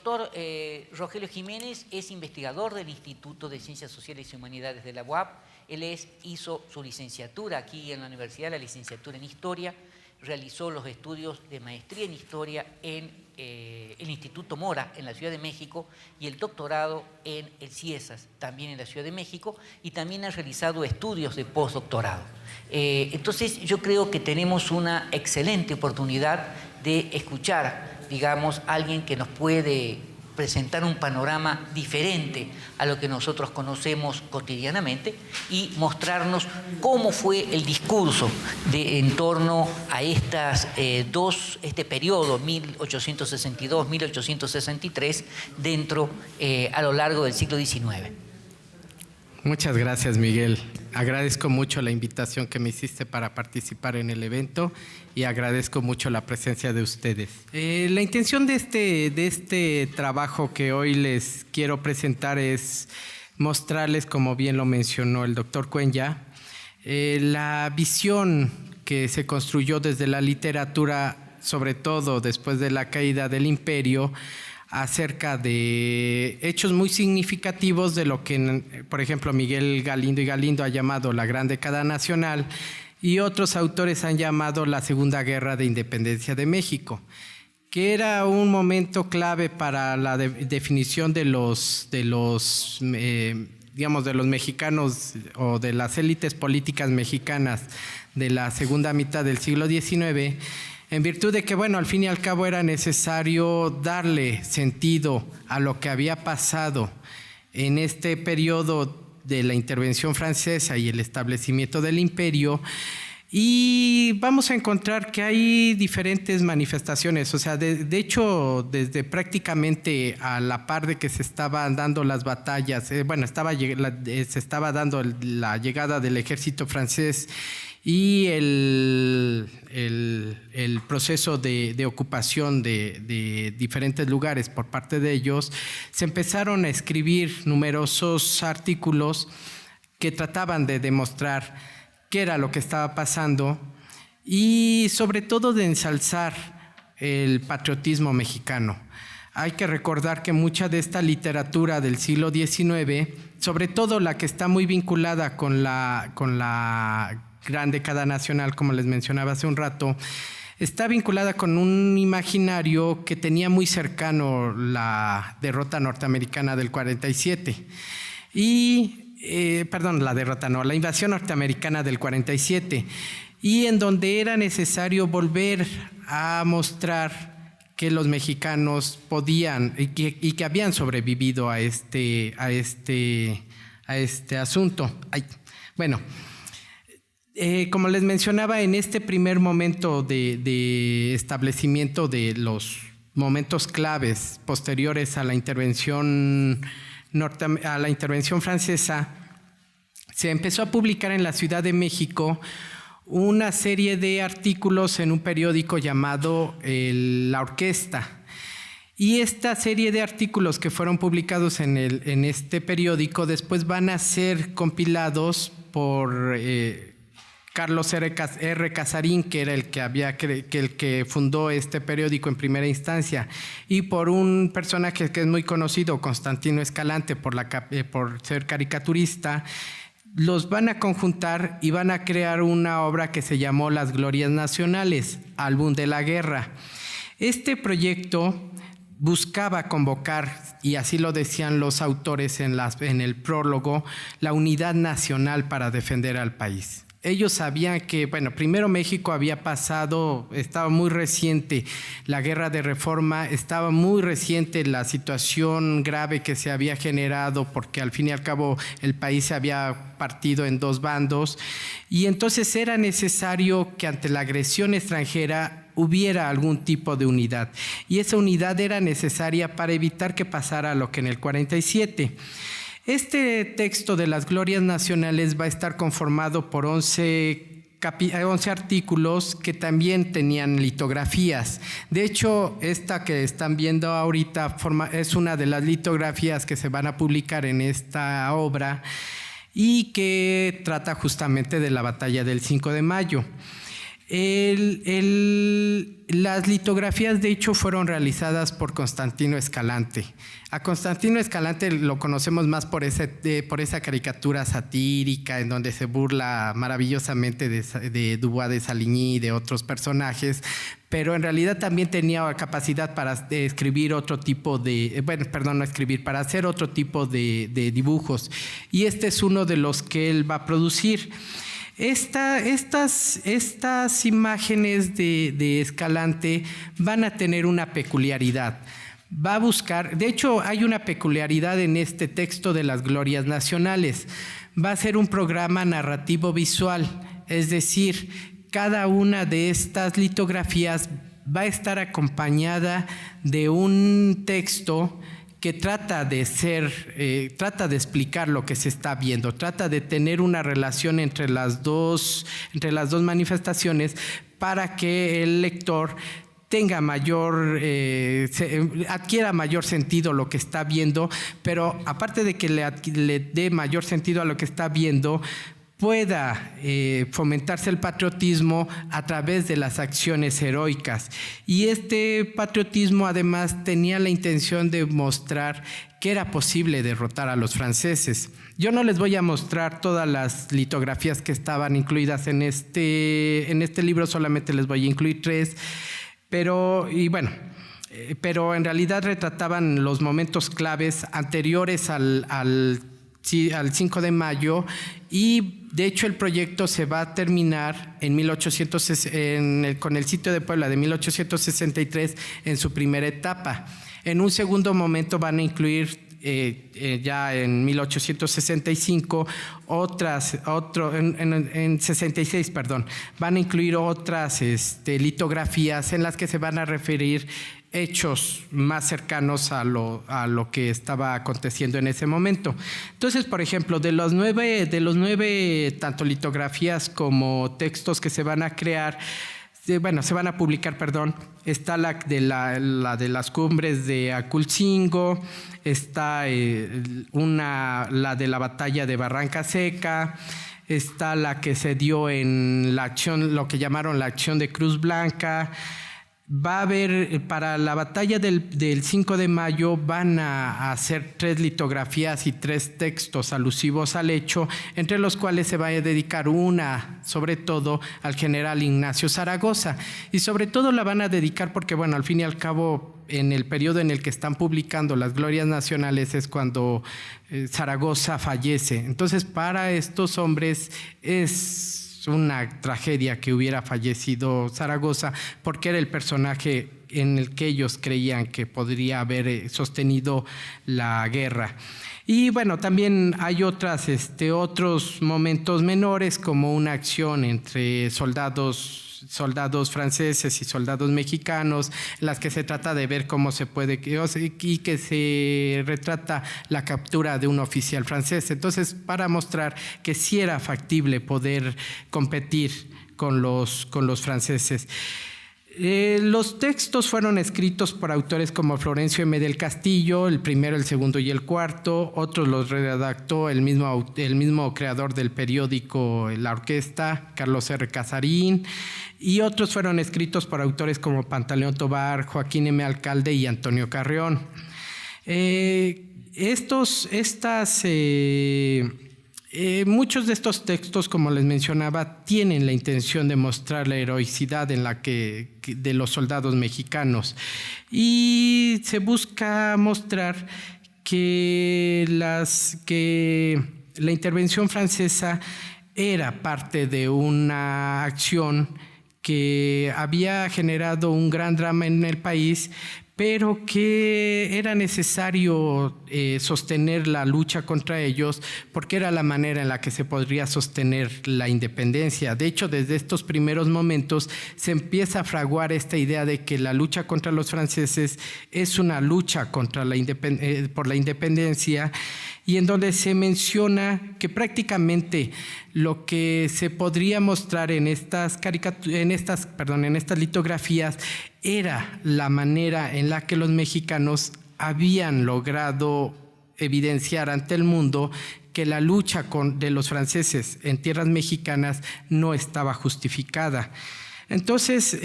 doctor Rogelio Jiménez es investigador del Instituto de Ciencias Sociales y Humanidades de la UAP. Él hizo su licenciatura aquí en la universidad, la licenciatura en Historia, realizó los estudios de maestría en Historia en el Instituto Mora, en la Ciudad de México, y el doctorado en el CIESAS, también en la Ciudad de México, y también ha realizado estudios de postdoctorado. Entonces, yo creo que tenemos una excelente oportunidad de escuchar, digamos, a alguien que nos puede presentar un panorama diferente a lo que nosotros conocemos cotidianamente y mostrarnos cómo fue el discurso en torno a este periodo 1862-1863 a lo largo del siglo XIX. Muchas gracias, Miguel. Agradezco mucho la invitación que me hiciste para participar en el evento y agradezco mucho la presencia de ustedes. La intención de este trabajo que hoy les quiero presentar es mostrarles, como bien lo mencionó el doctor Cuenya, la visión que se construyó desde la literatura, sobre todo después de la caída del imperio, acerca de hechos muy significativos de lo que, por ejemplo, Miguel Galindo y Galindo ha llamado la Gran Década Nacional y otros autores han llamado la Segunda Guerra de Independencia de México, que era un momento clave para la definición de los mexicanos o de las élites políticas mexicanas de la segunda mitad del siglo XIX, en virtud de que, bueno, al fin y al cabo era necesario darle sentido a lo que había pasado en este periodo de la intervención francesa y el establecimiento del imperio. Y vamos a encontrar que hay diferentes manifestaciones, o sea, de hecho, desde prácticamente a la par de que se estaban dando las batallas, se estaba dando la llegada del ejército francés y el proceso de ocupación de diferentes lugares por parte de ellos, se empezaron a escribir numerosos artículos que trataban de demostrar qué era lo que estaba pasando y sobre todo de ensalzar el patriotismo mexicano. Hay que recordar que mucha de esta literatura del siglo XIX, sobre todo la que está muy vinculada con la Gran Década Nacional, como les mencionaba hace un rato, está vinculada con un imaginario que tenía muy cercano la derrota norteamericana del 47 la invasión norteamericana del 47, y en donde era necesario volver a mostrar que los mexicanos podían y que habían sobrevivido a este asunto. Como les mencionaba, en este primer momento de establecimiento de los momentos claves posteriores a la intervención francesa, se empezó a publicar en la Ciudad de México una serie de artículos en un periódico llamado La Orquesta. Y esta serie de artículos que fueron publicados en este periódico después van a ser compilados por Carlos R. Casarín, que era el que fundó este periódico en primera instancia, y por un personaje que es muy conocido, Constantino Escalante, por ser caricaturista. Los van a conjuntar y van a crear una obra que se llamó Las Glorias Nacionales, álbum de la guerra. Este proyecto buscaba convocar, y así lo decían los autores en el prólogo, la unidad nacional para defender al país. Ellos sabían que, primero México había pasado, estaba muy reciente la guerra de reforma, estaba muy reciente la situación grave que se había generado porque al fin y al cabo el país se había partido en dos bandos, y entonces era necesario que ante la agresión extranjera hubiera algún tipo de unidad, y esa unidad era necesaria para evitar que pasara lo que en el 47. Este texto de las Glorias Nacionales va a estar conformado por 11 artículos que también tenían litografías. De hecho, esta que están viendo ahorita es una de las litografías que se van a publicar en esta obra y que trata justamente de la batalla del 5 de mayo. Las litografías, de hecho, fueron realizadas por Constantino Escalante. A Constantino Escalante lo conocemos más por esa caricatura satírica en donde se burla maravillosamente de Dubois de Saligny y de otros personajes, pero en realidad también tenía capacidad para escribir otro tipo de, para hacer otro tipo de dibujos. Y este es uno de los que él va a producir. Estas imágenes de Escalante van a tener una peculiaridad. Va a buscar, de hecho hay una peculiaridad en este texto de las Glorias Nacionales. Va a ser un programa narrativo visual, es decir, cada una de estas litografías va a estar acompañada de un texto que trata de explicar lo que se está viendo, trata de tener una relación entre las dos manifestaciones para que el lector adquiera mayor sentido lo que está viendo, pero aparte de que le dé mayor sentido a lo que está viendo, pueda fomentarse el patriotismo a través de las acciones heroicas. Y este patriotismo además tenía la intención de mostrar que era posible derrotar a los franceses. Yo no les voy a mostrar todas las litografías que estaban incluidas en este libro, solamente les voy a incluir 3, pero en realidad retrataban los momentos claves anteriores al 5 de mayo, y de hecho el proyecto se va a terminar con el sitio de Puebla de 1863 en su primera etapa. En un segundo momento van a incluir ya en 1865 en 66, van a incluir otras litografías en las que se van a referir hechos más cercanos a lo que estaba aconteciendo en ese momento. Entonces, por ejemplo, de los nueve tanto litografías como textos que se van a crear, se van a publicar, está la de las cumbres de Aculcingo, está la de la batalla de Barranca Seca, está la que se dio en la acción, lo que llamaron la acción de Cruz Blanca. Va a haber, para la batalla del 5 de mayo, van a hacer 3 litografías y 3 textos alusivos al hecho, entre los cuales se va a dedicar una, sobre todo, al general Ignacio Zaragoza. Y sobre todo la van a dedicar porque, al fin y al cabo, en el periodo en el que están publicando las Glorias Nacionales es cuando Zaragoza fallece. Entonces, para estos hombres es una tragedia que hubiera fallecido Zaragoza, porque era el personaje en el que ellos creían que podría haber sostenido la guerra. Y también hay otros momentos menores, como una acción entre soldados franceses y soldados mexicanos, en las que se trata de ver cómo se puede, y que se retrata la captura de un oficial francés. Entonces, para mostrar que sí era factible poder competir con los franceses. Los textos fueron escritos por autores como Florencio M. del Castillo, el primero, el segundo y el cuarto. Otros los redactó el mismo creador del periódico La Orquesta, Carlos R. Casarín, y otros fueron escritos por autores como Pantaleón Tobar, Joaquín M. Alcalde y Antonio Carreón. Muchos de estos textos, como les mencionaba, tienen la intención de mostrar la heroicidad de los soldados mexicanos, y se busca mostrar que la intervención francesa era parte de una acción que había generado un gran drama en el país, pero que era necesario sostener la lucha contra ellos, porque era la manera en la que se podría sostener la independencia. De hecho, desde estos primeros momentos se empieza a fraguar esta idea de que la lucha contra los franceses es una lucha por la independencia, y en donde se menciona que prácticamente lo que se podría mostrar en estas litografías era la manera en la que los mexicanos habían logrado evidenciar ante el mundo que la lucha de los franceses en tierras mexicanas no estaba justificada. Entonces,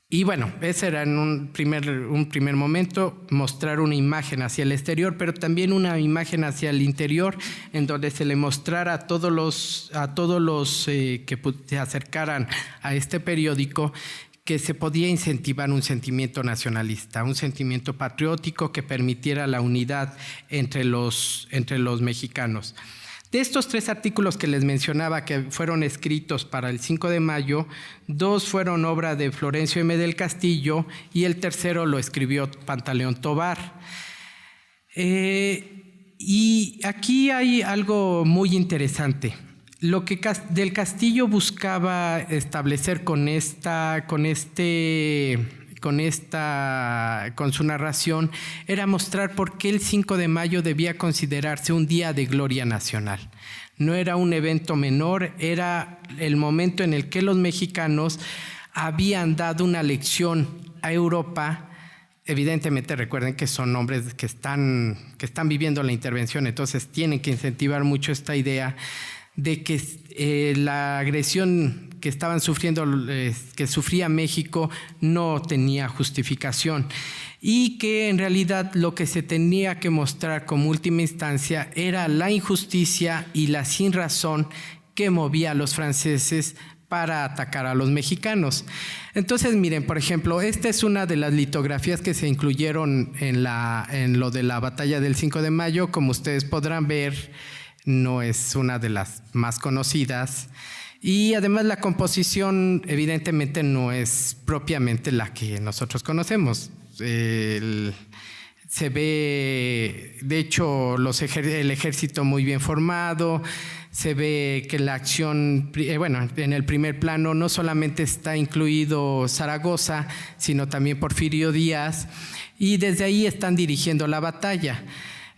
y bueno, ese era en un primer momento, mostrar una imagen hacia el exterior, pero también una imagen hacia el interior, en donde se le mostrara a todos los que se acercaran a este periódico que se podía incentivar un sentimiento nacionalista, un sentimiento patriótico que permitiera la unidad entre los mexicanos. De estos 3 artículos que les mencionaba que fueron escritos para el 5 de mayo, 2 fueron obra de Florencio M. del Castillo y el tercero lo escribió Pantaleón Tovar. Y aquí hay algo muy interesante. Lo que del Castillo buscaba establecer con su narración era mostrar por qué el 5 de mayo debía considerarse un día de gloria nacional. No era un evento menor, era el momento en el que los mexicanos habían dado una lección a Europa. Evidentemente recuerden que son hombres que están viviendo la intervención, entonces tienen que incentivar mucho esta idea de que la agresión que estaban sufriendo, que sufría México, no tenía justificación y que en realidad lo que se tenía que mostrar como última instancia era la injusticia y la sinrazón que movía a los franceses para atacar a los mexicanos. Entonces, miren, por ejemplo, esta es una de las litografías que se incluyeron en lo de la batalla del 5 de mayo. Como ustedes podrán ver, no es una de las más conocidas y además la composición evidentemente no es propiamente la que nosotros conocemos. Se ve, de hecho, el ejército muy bien formado, se ve que la acción, en el primer plano no solamente está incluido Zaragoza, sino también Porfirio Díaz, y desde ahí están dirigiendo la batalla.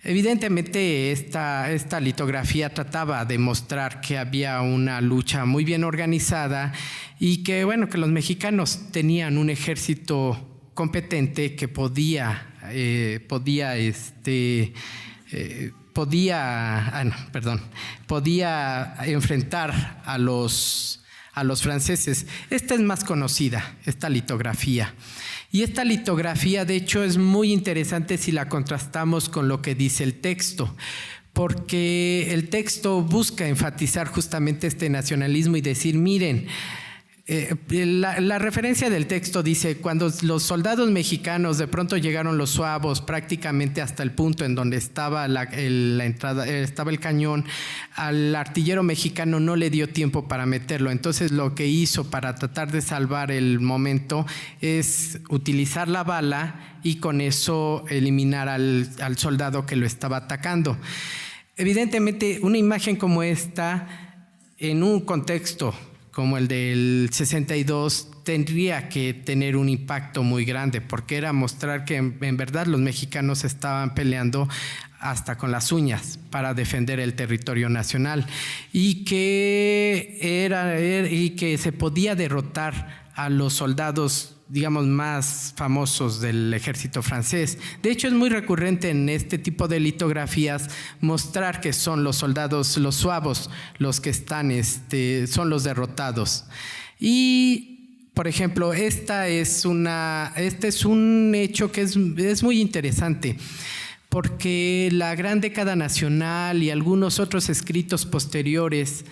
Evidentemente esta litografía trataba de mostrar que había una lucha muy bien organizada y que los mexicanos tenían un ejército competente que podía enfrentar a los franceses. Esta es más conocida, esta litografía. Y esta litografía, de hecho, es muy interesante si la contrastamos con lo que dice el texto, porque el texto busca enfatizar justamente este nacionalismo y decir, miren, la referencia del texto dice, cuando los soldados mexicanos de pronto llegaron los suavos prácticamente hasta el punto en donde estaba la entrada, estaba el cañón, al artillero mexicano no le dio tiempo para meterlo. Entonces lo que hizo para tratar de salvar el momento es utilizar la bala y con eso eliminar al soldado que lo estaba atacando. Evidentemente, una imagen como esta, en un contexto como el del 62, tendría que tener un impacto muy grande, porque era mostrar que en verdad los mexicanos estaban peleando hasta con las uñas para defender el territorio nacional y que se podía derrotar a los soldados, digamos, más famosos del ejército francés. De hecho, es muy recurrente en este tipo de litografías mostrar que son los soldados, los suavos, los que están, son los derrotados. Y, por ejemplo, este es un hecho que es muy interesante, porque la Gran Década Nacional y algunos otros escritos posteriores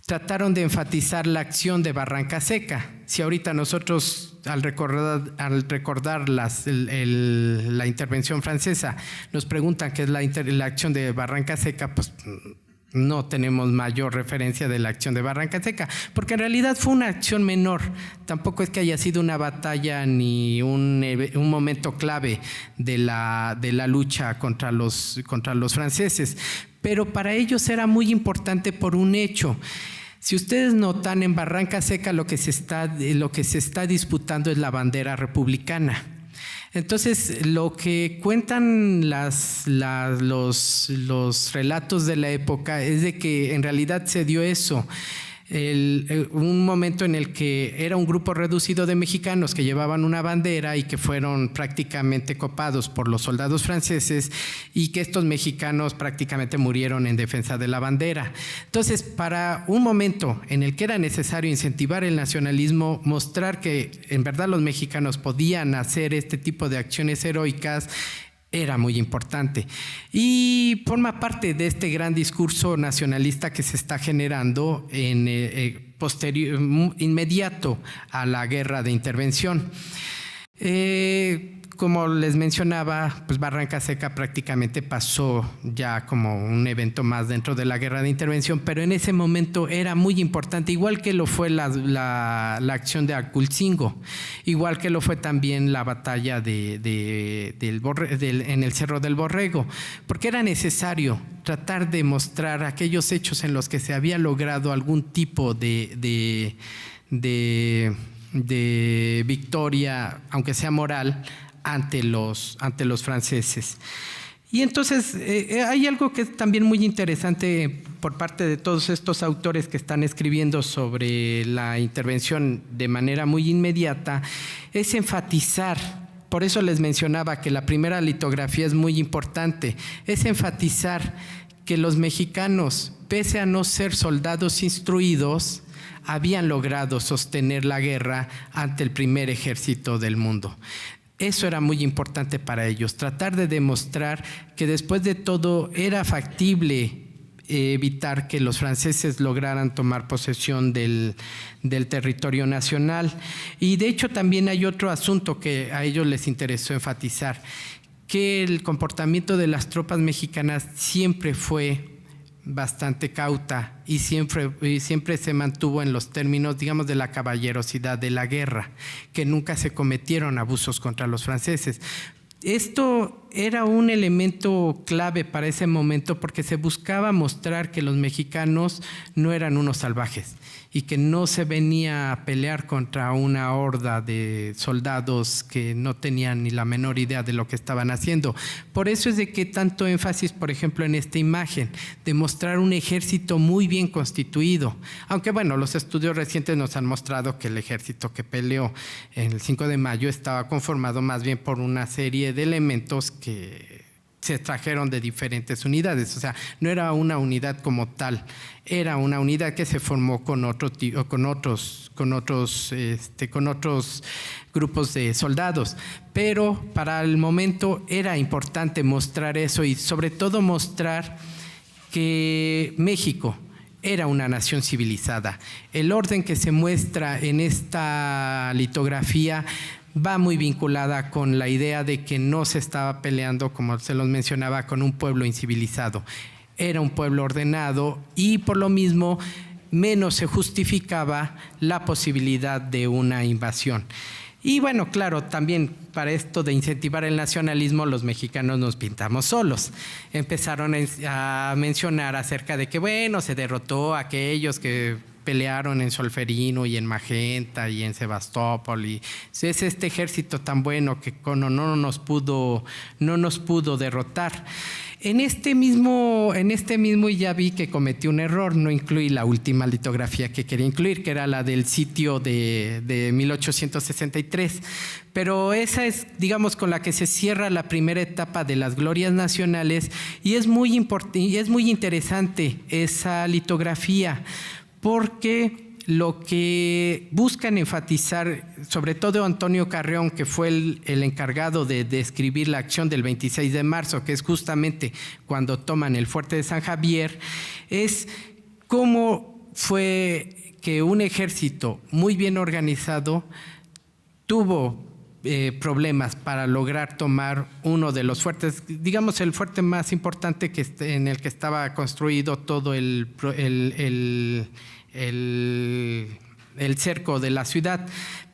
trataron de enfatizar la acción de Barranca Seca. Si ahorita nosotros, al recordar la intervención francesa, nos preguntan qué es la acción de Barranca Seca, pues no tenemos mayor referencia de la acción de Barranca Seca, porque en realidad fue una acción menor. Tampoco es que haya sido una batalla ni un momento clave de la lucha contra los franceses, pero para ellos era muy importante por un hecho. Si ustedes notan, en Barranca Seca lo que se está disputando es la bandera republicana. Entonces, lo que cuentan los relatos de la época es de que en realidad se dio eso. un momento en el que era un grupo reducido de mexicanos que llevaban una bandera y que fueron prácticamente copados por los soldados franceses y que estos mexicanos prácticamente murieron en defensa de la bandera. Entonces, para un momento en el que era necesario incentivar el nacionalismo, mostrar que en verdad los mexicanos podían hacer este tipo de acciones heroicas, era muy importante y forma parte de este gran discurso nacionalista que se está generando inmediato a la guerra de intervención. Como les mencionaba, pues Barranca Seca prácticamente pasó ya como un evento más dentro de la guerra de intervención, pero en ese momento era muy importante, igual que lo fue la acción de Aculcingo, igual que lo fue también la batalla en el Cerro del Borrego, porque era necesario tratar de mostrar aquellos hechos en los que se había logrado algún tipo de victoria, aunque sea moral, ante los franceses. Y entonces hay algo que es también muy interesante por parte de todos estos autores que están escribiendo sobre la intervención de manera muy inmediata, es enfatizar, por eso les mencionaba que la primera litografía es muy importante, es enfatizar que los mexicanos, pese a no ser soldados instruidos, habían logrado sostener la guerra ante el primer ejército del mundo. Eso era muy importante para ellos, tratar de demostrar que después de todo era factible evitar que los franceses lograran tomar posesión del territorio nacional. Y de hecho también hay otro asunto que a ellos les interesó enfatizar, que el comportamiento de las tropas mexicanas siempre fue bastante cauta y siempre se mantuvo en los términos, digamos, de la caballerosidad de la guerra, que nunca se cometieron abusos contra los franceses. Esto era un elemento clave para ese momento porque se buscaba mostrar que los mexicanos no eran unos salvajes y que no se venía a pelear contra una horda de soldados que no tenían ni la menor idea de lo que estaban haciendo. Por eso es de que tanto énfasis, por ejemplo, en esta imagen, de mostrar un ejército muy bien constituido. Aunque bueno, los estudios recientes nos han mostrado que el ejército que peleó en el 5 de mayo estaba conformado más bien por una serie de elementos que se extrajeron de diferentes unidades, o sea, no era una unidad como tal, era una unidad que se formó con otros grupos de soldados, pero para el momento era importante mostrar eso y sobre todo mostrar que México era una nación civilizada. El orden que se muestra en esta litografía va muy vinculada con la idea de que no se estaba peleando, como se los mencionaba, con un pueblo incivilizado. Era un pueblo ordenado y por lo mismo menos se justificaba la posibilidad de una invasión. Y bueno, claro, también para esto de incentivar el nacionalismo, los mexicanos nos pintamos solos. Empezaron a mencionar acerca de que, bueno, se derrotó a aquellos que pelearon en Solferino y en Magenta y en Sebastopol, y es este ejército tan bueno que no nos pudo derrotar. En este mismo ya vi que cometí un error, no incluí la última litografía que quería incluir, que era la del sitio de 1863, pero esa es, digamos, con la que se cierra la primera etapa de las glorias nacionales y es muy interesante esa litografía, porque lo que buscan enfatizar, sobre todo Antonio Carreón, que fue el encargado de describir la acción del 26 de marzo, que es justamente cuando toman el fuerte de San Javier, es cómo fue que un ejército muy bien organizado tuvo problemas para lograr tomar uno de los fuertes, digamos el fuerte más importante en el que estaba construido todo el cerco de la ciudad,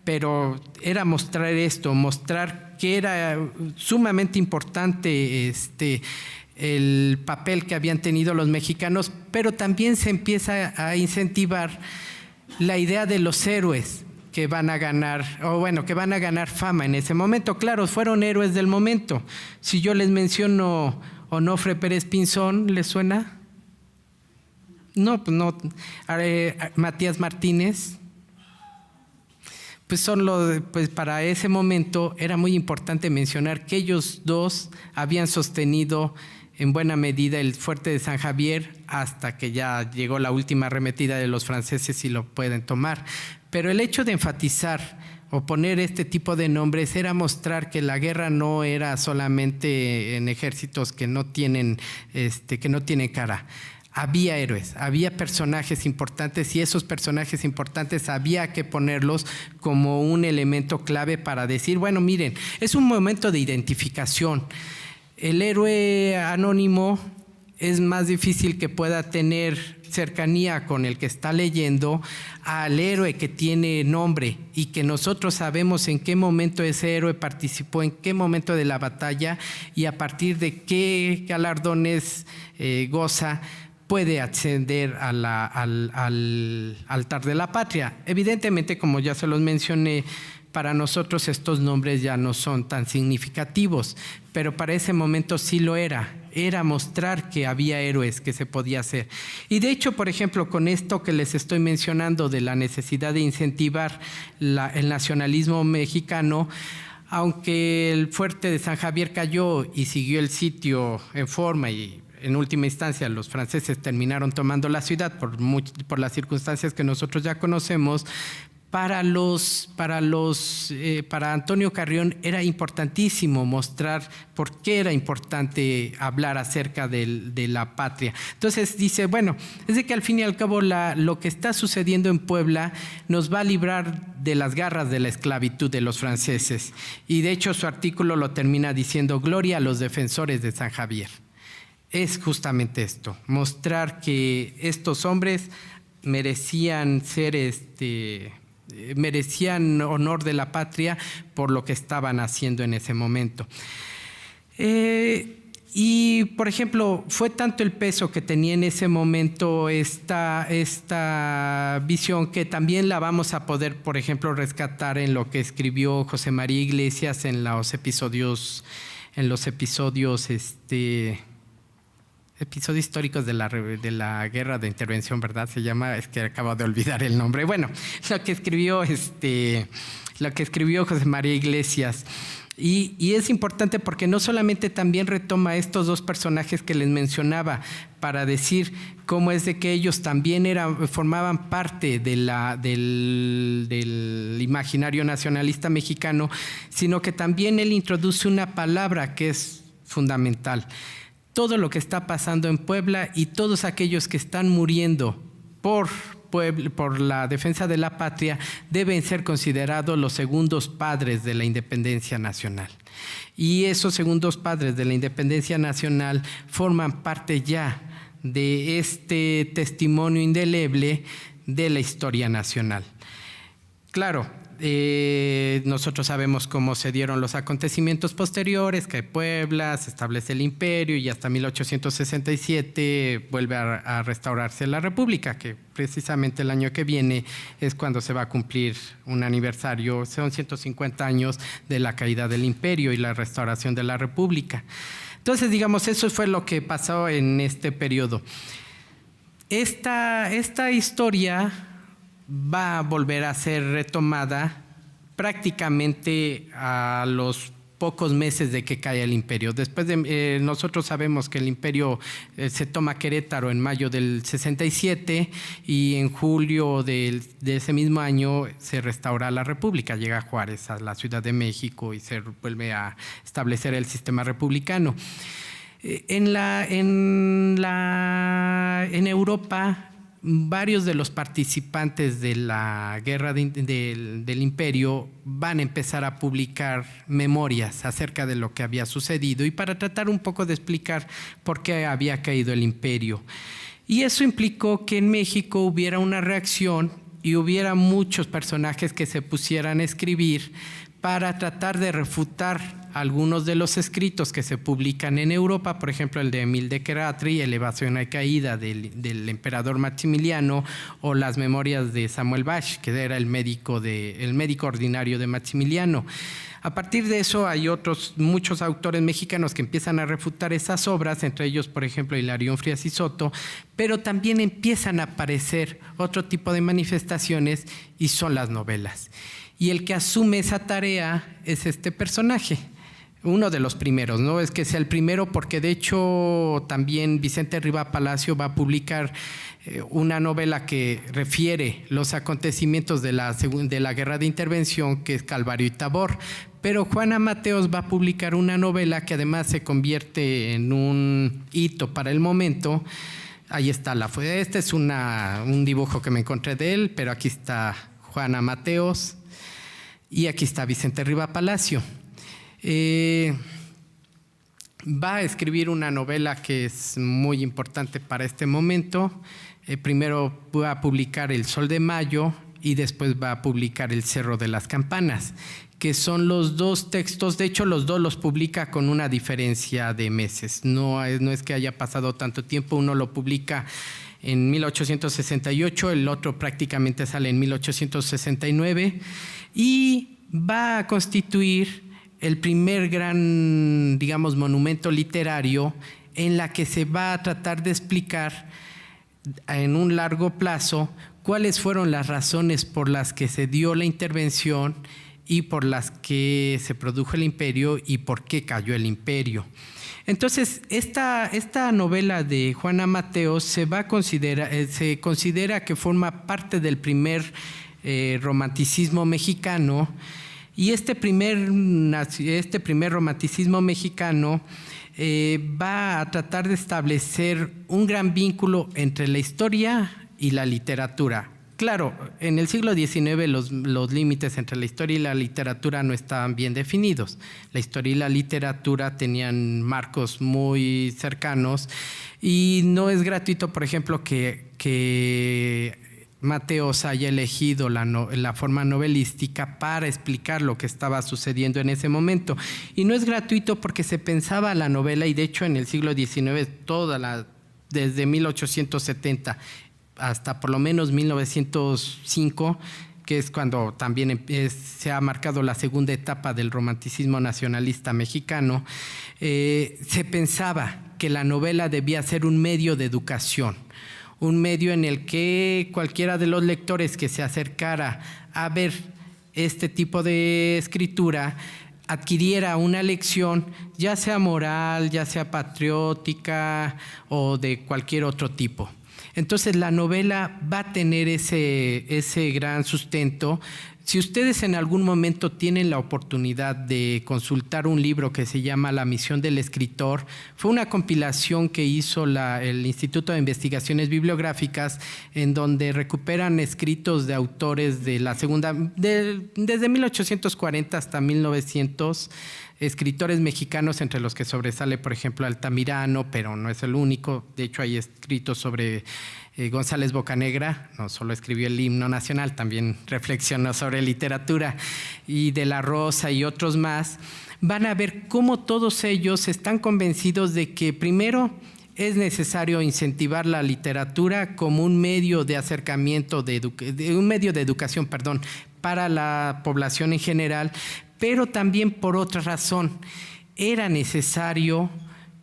pero era mostrar esto, mostrar que era sumamente importante el papel que habían tenido los mexicanos, pero también se empieza a incentivar la idea de los héroes que van a ganar, que van a ganar fama en ese momento. Claro, fueron héroes del momento. Si yo les menciono Onofre Pérez Pinzón, ¿les suena? No, pues no. Matías Martínez. Pues pues para ese momento era muy importante mencionar que ellos dos habían sostenido en buena medida el fuerte de San Javier hasta que ya llegó la última arremetida de los franceses y lo pueden tomar. Pero el hecho de enfatizar o poner este tipo de nombres era mostrar que la guerra no era solamente en ejércitos que no tienen cara. Había héroes, había personajes importantes y esos personajes importantes había que ponerlos como un elemento clave para decir, bueno, miren, es un momento de identificación. El héroe anónimo es más difícil que pueda tener cercanía con el que está leyendo al héroe que tiene nombre y que nosotros sabemos en qué momento ese héroe participó, en qué momento de la batalla y a partir de qué galardones goza, puede ascender al altar de la patria. Evidentemente, como ya se los mencioné, para nosotros estos nombres ya no son tan significativos, pero para ese momento sí lo era. Era mostrar que había héroes, que se podía hacer. Y de hecho, por ejemplo, con esto que les estoy mencionando de la necesidad de incentivar el nacionalismo mexicano, aunque el fuerte de San Javier cayó y siguió el sitio en forma y en última instancia los franceses terminaron tomando la ciudad por las circunstancias que nosotros ya conocemos, para Antonio Carrión era importantísimo mostrar por qué era importante hablar acerca de la patria. Entonces dice, bueno, es de que al fin y al cabo lo que está sucediendo en Puebla nos va a librar de las garras de la esclavitud de los franceses. Y de hecho su artículo lo termina diciendo, gloria a los defensores de San Javier. Es justamente esto, mostrar que estos hombres merecían merecían honor de la patria por lo que estaban haciendo en ese momento. Y, por ejemplo, fue tanto el peso que tenía en ese momento esta visión que también la vamos a poder, por ejemplo, rescatar en lo que escribió José María Iglesias en los episodios históricos de la guerra de intervención, ¿verdad? Se llama, es que acabo de olvidar el nombre. Bueno, lo que escribió José María Iglesias. Y es importante porque no solamente también retoma estos dos personajes que les mencionaba para decir cómo es de que ellos también formaban parte del imaginario nacionalista mexicano, sino que también él introduce una palabra que es fundamental. Todo lo que está pasando en Puebla y todos aquellos que están muriendo por la defensa de la patria deben ser considerados los segundos padres de la independencia nacional. Y esos segundos padres de la independencia nacional forman parte ya de este testimonio indeleble de la historia nacional. Claro, nosotros sabemos cómo se dieron los acontecimientos posteriores, que Puebla se establece el imperio y hasta 1867 vuelve a restaurarse la República, que precisamente el año que viene es cuando se va a cumplir un aniversario, son 150 años de la caída del imperio y la restauración de la República. Entonces, digamos, eso fue lo que pasó en este periodo. Esta historia va a volver a ser retomada prácticamente a los pocos meses de que cae el imperio. Después nosotros sabemos que el imperio se toma Querétaro en mayo del 67 y en julio de ese mismo año se restaura la República. Llega Juárez a la Ciudad de México y se vuelve a establecer el sistema republicano. En Europa, varios de los participantes de la guerra del imperio van a empezar a publicar memorias acerca de lo que había sucedido y para tratar un poco de explicar por qué había caído el imperio. Y eso implicó que en México hubiera una reacción y hubiera muchos personajes que se pusieran a escribir para tratar de refutar algunos de los escritos que se publican en Europa, por ejemplo el de Emile de Keraotry, Elevación y caída del emperador Maximiliano, o las memorias de Samuel Bach, que era el médico ordinario de Maximiliano. A partir de eso hay muchos autores mexicanos que empiezan a refutar esas obras, entre ellos, por ejemplo, Hilarión Frías y Soto, pero también empiezan a aparecer otro tipo de manifestaciones y son las novelas. Y el que asume esa tarea es este personaje, uno de los primeros, no es que sea el primero, porque de hecho también Vicente Riva Palacio va a publicar una novela que refiere los acontecimientos de la Guerra de Intervención, que es Calvario y Tabor. Pero Juana Mateos va a publicar una novela que además se convierte en un hito para el momento. Ahí está este es un dibujo que me encontré de él, pero aquí está Juana Mateos y aquí está Vicente Riva Palacio. Va a escribir una novela que es muy importante para este momento. Primero va a publicar El Sol de Mayo y después va a publicar El Cerro de las Campanas, que son los dos textos. De hecho, los dos los publica con una diferencia de meses. No es que haya pasado tanto tiempo. Uno lo publica en 1868, el otro prácticamente sale en 1869 y va a constituir el primer gran, digamos, monumento literario en la que se va a tratar de explicar en un largo plazo cuáles fueron las razones por las que se dio la intervención y por las que se produjo el imperio y por qué cayó el imperio. Entonces, esta novela de Juana Mateos se considera que forma parte del primer romanticismo mexicano. Y este primer romanticismo mexicano va a tratar de establecer un gran vínculo entre la historia y la literatura. Claro, en el siglo XIX los límites entre la historia y la literatura no estaban bien definidos. La historia y la literatura tenían marcos muy cercanos y no es gratuito, por ejemplo, que Mateos haya elegido la forma novelística para explicar lo que estaba sucediendo en ese momento. Y no es gratuito porque se pensaba la novela, y de hecho en el siglo XIX, desde 1870 hasta por lo menos 1905, que es cuando también se ha marcado la segunda etapa del romanticismo nacionalista mexicano, se pensaba que la novela debía ser un medio de educación, un medio en el que cualquiera de los lectores que se acercara a ver este tipo de escritura adquiriera una lección, ya sea moral, ya sea patriótica o de cualquier otro tipo. Entonces la novela va a tener ese gran sustento. Si ustedes en algún momento tienen la oportunidad de consultar un libro que se llama La misión del escritor, fue una compilación que hizo el Instituto de Investigaciones Bibliográficas, en donde recuperan escritos de autores de la desde 1840 hasta 1900, escritores mexicanos, entre los que sobresale, por ejemplo, Altamirano, pero no es el único. De hecho, hay escritos sobre González Bocanegra, no solo escribió el himno nacional, también reflexionó sobre literatura, y de la Rosa y otros más. Van a ver cómo todos ellos están convencidos de que primero es necesario incentivar la literatura como un medio de acercamiento, un medio de educación, para la población en general, pero también por otra razón. Era necesario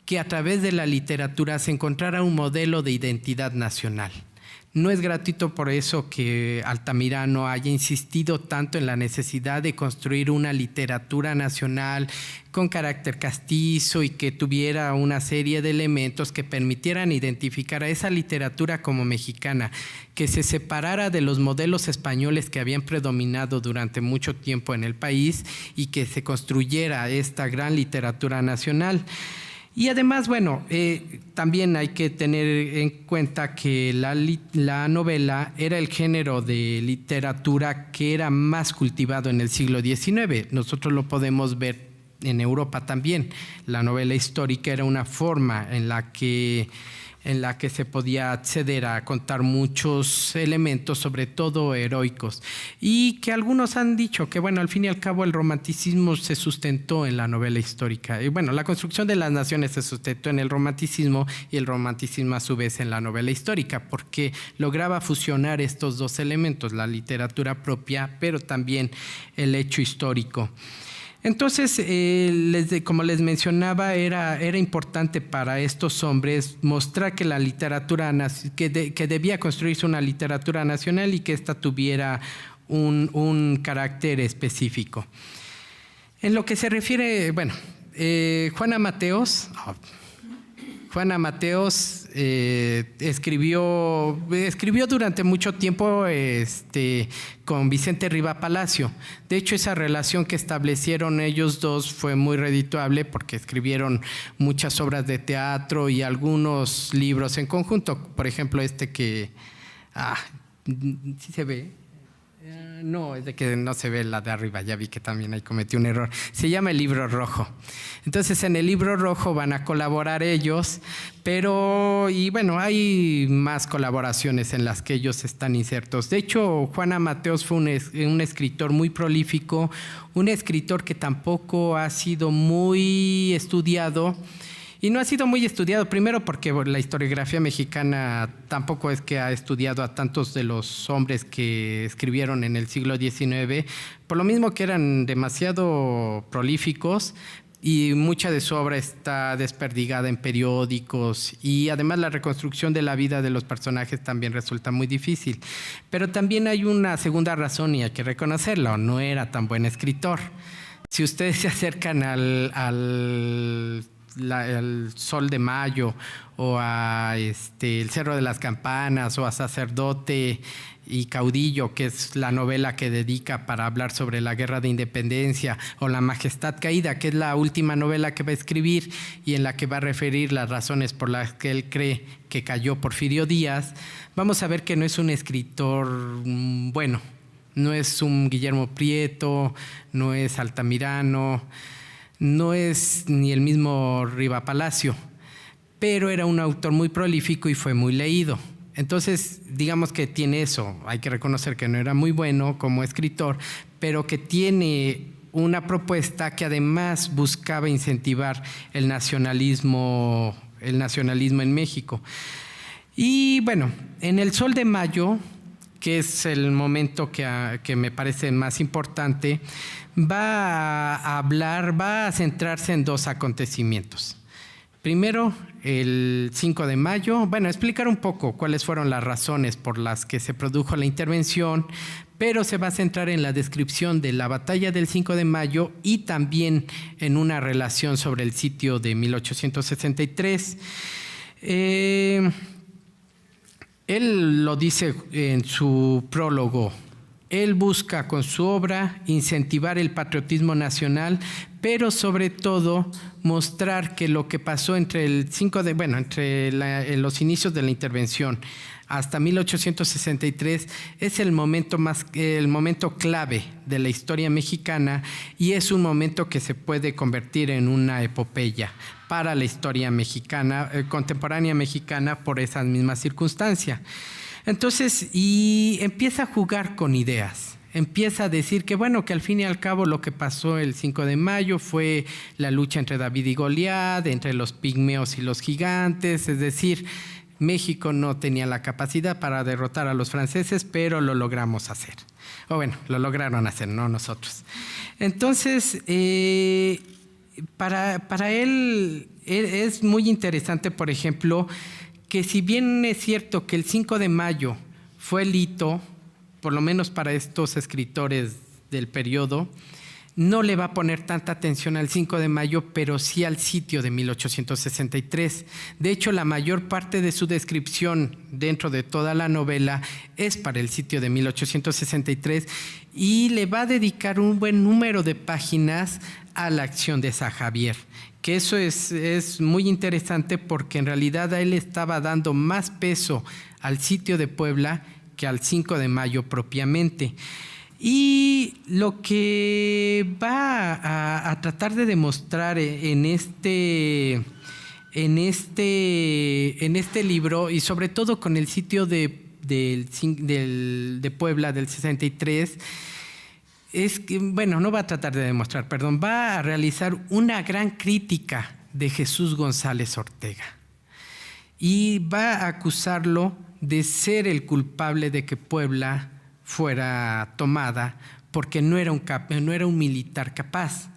que a través de la literatura se encontrara un modelo de identidad nacional. No es gratuito por eso que Altamirano haya insistido tanto en la necesidad de construir una literatura nacional con carácter castizo y que tuviera una serie de elementos que permitieran identificar a esa literatura como mexicana, que se separara de los modelos españoles que habían predominado durante mucho tiempo en el país y que se construyera esta gran literatura nacional. Y además, bueno, también hay que tener en cuenta que la novela era el género de literatura que era más cultivado en el siglo XIX. Nosotros lo podemos ver en Europa también. La novela histórica era una forma en la que se podía acceder a contar muchos elementos, sobre todo heroicos, y que algunos han dicho que, bueno, al fin y al cabo el romanticismo se sustentó en la novela histórica. Y bueno, la construcción de las naciones se sustentó en el romanticismo y el romanticismo a su vez en la novela histórica, porque lograba fusionar estos dos elementos, la literatura propia, pero también el hecho histórico. Entonces, como les mencionaba, era importante para estos hombres mostrar que la literatura, que debía construirse una literatura nacional y que ésta tuviera un carácter específico. En lo que se refiere, bueno, Juana Mateos escribió durante mucho tiempo con Vicente Riva Palacio. De hecho, esa relación que establecieron ellos dos fue muy redituable porque escribieron muchas obras de teatro y algunos libros en conjunto. Por ejemplo, ¿sí se ve? No, es de que no se ve la de arriba, ya vi que también ahí cometí un error. Se llama El Libro Rojo. Entonces, en El Libro Rojo van a colaborar ellos, y bueno, hay más colaboraciones en las que ellos están insertos. De hecho, Juana Mateos fue un escritor muy prolífico, un escritor que tampoco ha sido muy estudiado. Y no ha sido muy estudiado, primero porque la historiografía mexicana tampoco es que ha estudiado a tantos de los hombres que escribieron en el siglo XIX, por lo mismo que eran demasiado prolíficos y mucha de su obra está desperdigada en periódicos y además la reconstrucción de la vida de los personajes también resulta muy difícil. Pero también hay una segunda razón y hay que reconocerlo, no era tan buen escritor. Si ustedes se acercan al Sol de Mayo o a El Cerro de las Campanas o a Sacerdote y Caudillo, que es la novela que dedica para hablar sobre la Guerra de Independencia, o La Majestad Caída, que es la última novela que va a escribir y en la que va a referir las razones por las que él cree que cayó Porfirio Díaz, vamos a ver que no es un escritor bueno, no es un Guillermo Prieto, no es Altamirano, no es ni el mismo Riva Palacio, pero era un autor muy prolífico y fue muy leído. Entonces, digamos que tiene eso. Hay que reconocer que no era muy bueno como escritor, pero que tiene una propuesta que además buscaba incentivar el nacionalismo en México. Y bueno, en El Sol de Mayo, que es el momento que me parece más importante, va a centrarse en dos acontecimientos. Primero, el 5 de mayo, explicar un poco cuáles fueron las razones por las que se produjo la intervención, pero se va a centrar en la descripción de la batalla del 5 de mayo y también en una relación sobre el sitio de 1863. Él lo dice en su prólogo. Él busca con su obra incentivar el patriotismo nacional, pero sobre todo mostrar que lo que pasó entre los inicios de la intervención hasta 1863 es el momento clave de la historia mexicana y es un momento que se puede convertir en una epopeya para la historia mexicana, contemporánea mexicana, por esa misma circunstancia. Entonces, y empieza a jugar con ideas, empieza a decir que que al fin y al cabo lo que pasó el 5 de mayo fue la lucha entre David y Goliat, entre los pigmeos y los gigantes, es decir, México no tenía la capacidad para derrotar a los franceses, pero lo logramos hacer. Lo lograron hacer, no nosotros. Entonces, para él es muy interesante, por ejemplo, que si bien es cierto que el 5 de mayo fue el hito, por lo menos para estos escritores del periodo, no le va a poner tanta atención al 5 de mayo, pero sí al sitio de 1863. De hecho, la mayor parte de su descripción dentro de toda la novela es para el sitio de 1863 y le va a dedicar un buen número de páginas a la acción de San Javier. Que eso es muy interesante porque en realidad a él estaba dando más peso al sitio de Puebla que al 5 de mayo propiamente. Y lo que va a tratar de demostrar en este libro, y sobre todo con el sitio de Puebla del 63, es que, bueno, no va a tratar de demostrar, perdón, va a realizar una gran crítica de Jesús González Ortega y va a acusarlo de ser el culpable de que Puebla fuera tomada porque no era un militar capaz.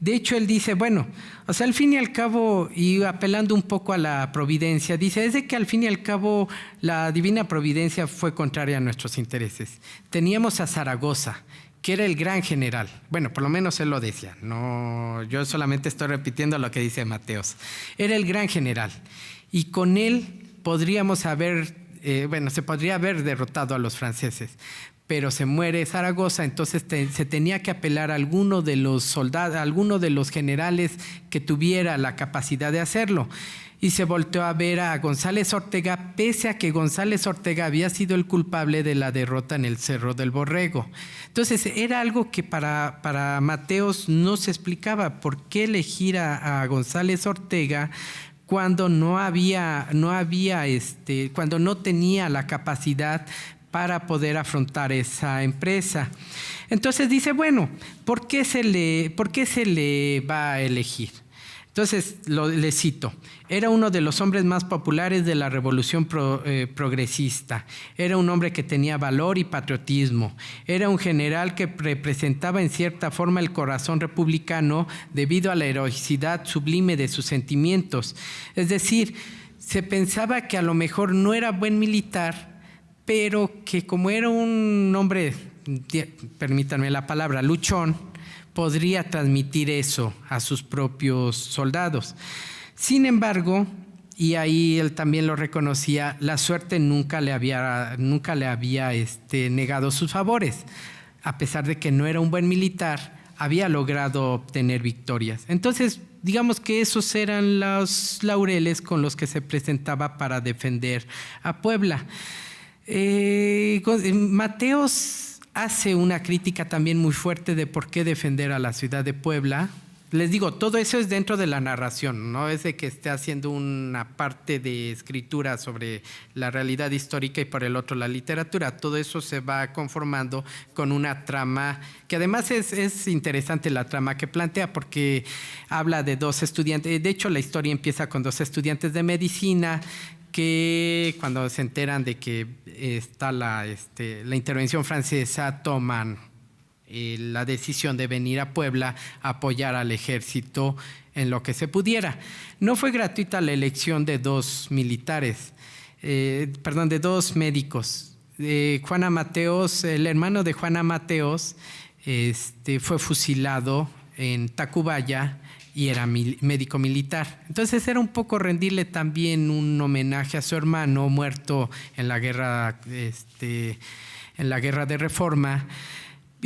De hecho, él dice, bueno, o sea, al fin y al cabo, y apelando un poco a la providencia, dice, es de que al fin y al cabo la divina providencia fue contraria a nuestros intereses. Teníamos a Zaragoza, que era el gran general. Bueno, por lo menos él lo decía. No, yo solamente estoy repitiendo lo que dice Mateos. Era el gran general. Y con él podríamos se podría haber derrotado a los franceses. Pero se muere Zaragoza, entonces se tenía que apelar a alguno de los soldados, a alguno de los generales que tuviera la capacidad de hacerlo. Y se volteó a ver a González Ortega, pese a que González Ortega había sido el culpable de la derrota en el Cerro del Borrego. Entonces, era algo que para Mateos no se explicaba. ¿Por qué elegir a González Ortega cuando cuando no tenía la capacidad para poder afrontar esa empresa? Entonces dice, bueno, ¿por qué se le va a elegir? Entonces, le cito, era uno de los hombres más populares de la revolución progresista, era un hombre que tenía valor y patriotismo, era un general que representaba en cierta forma el corazón republicano debido a la heroicidad sublime de sus sentimientos. Es decir, se pensaba que a lo mejor no era buen militar, pero que como era un hombre, permítanme la palabra, luchón, podría transmitir eso a sus propios soldados. Sin embargo, y ahí él también lo reconocía, la suerte nunca le había negado sus favores. A pesar de que no era un buen militar, había logrado obtener victorias. Entonces, digamos que esos eran los laureles con los que se presentaba para defender a Puebla. Mateos hace una crítica también muy fuerte de por qué defender a la ciudad de Puebla. Les digo, todo eso es dentro de la narración, no es de que esté haciendo una parte de escritura sobre la realidad histórica y por el otro la literatura. Todo eso se va conformando con una trama que además es interesante la trama que plantea porque habla de dos estudiantes. De hecho, la historia empieza con dos estudiantes de medicina que cuando se enteran de que está la intervención francesa toman la decisión de venir a Puebla a apoyar al ejército en lo que se pudiera. No fue gratuita la elección de dos médicos. Juana Mateos, el hermano de Juana Mateos, fue fusilado en Tacubaya y era médico militar. Entonces era un poco rendirle también un homenaje a su hermano muerto en la guerra de Reforma,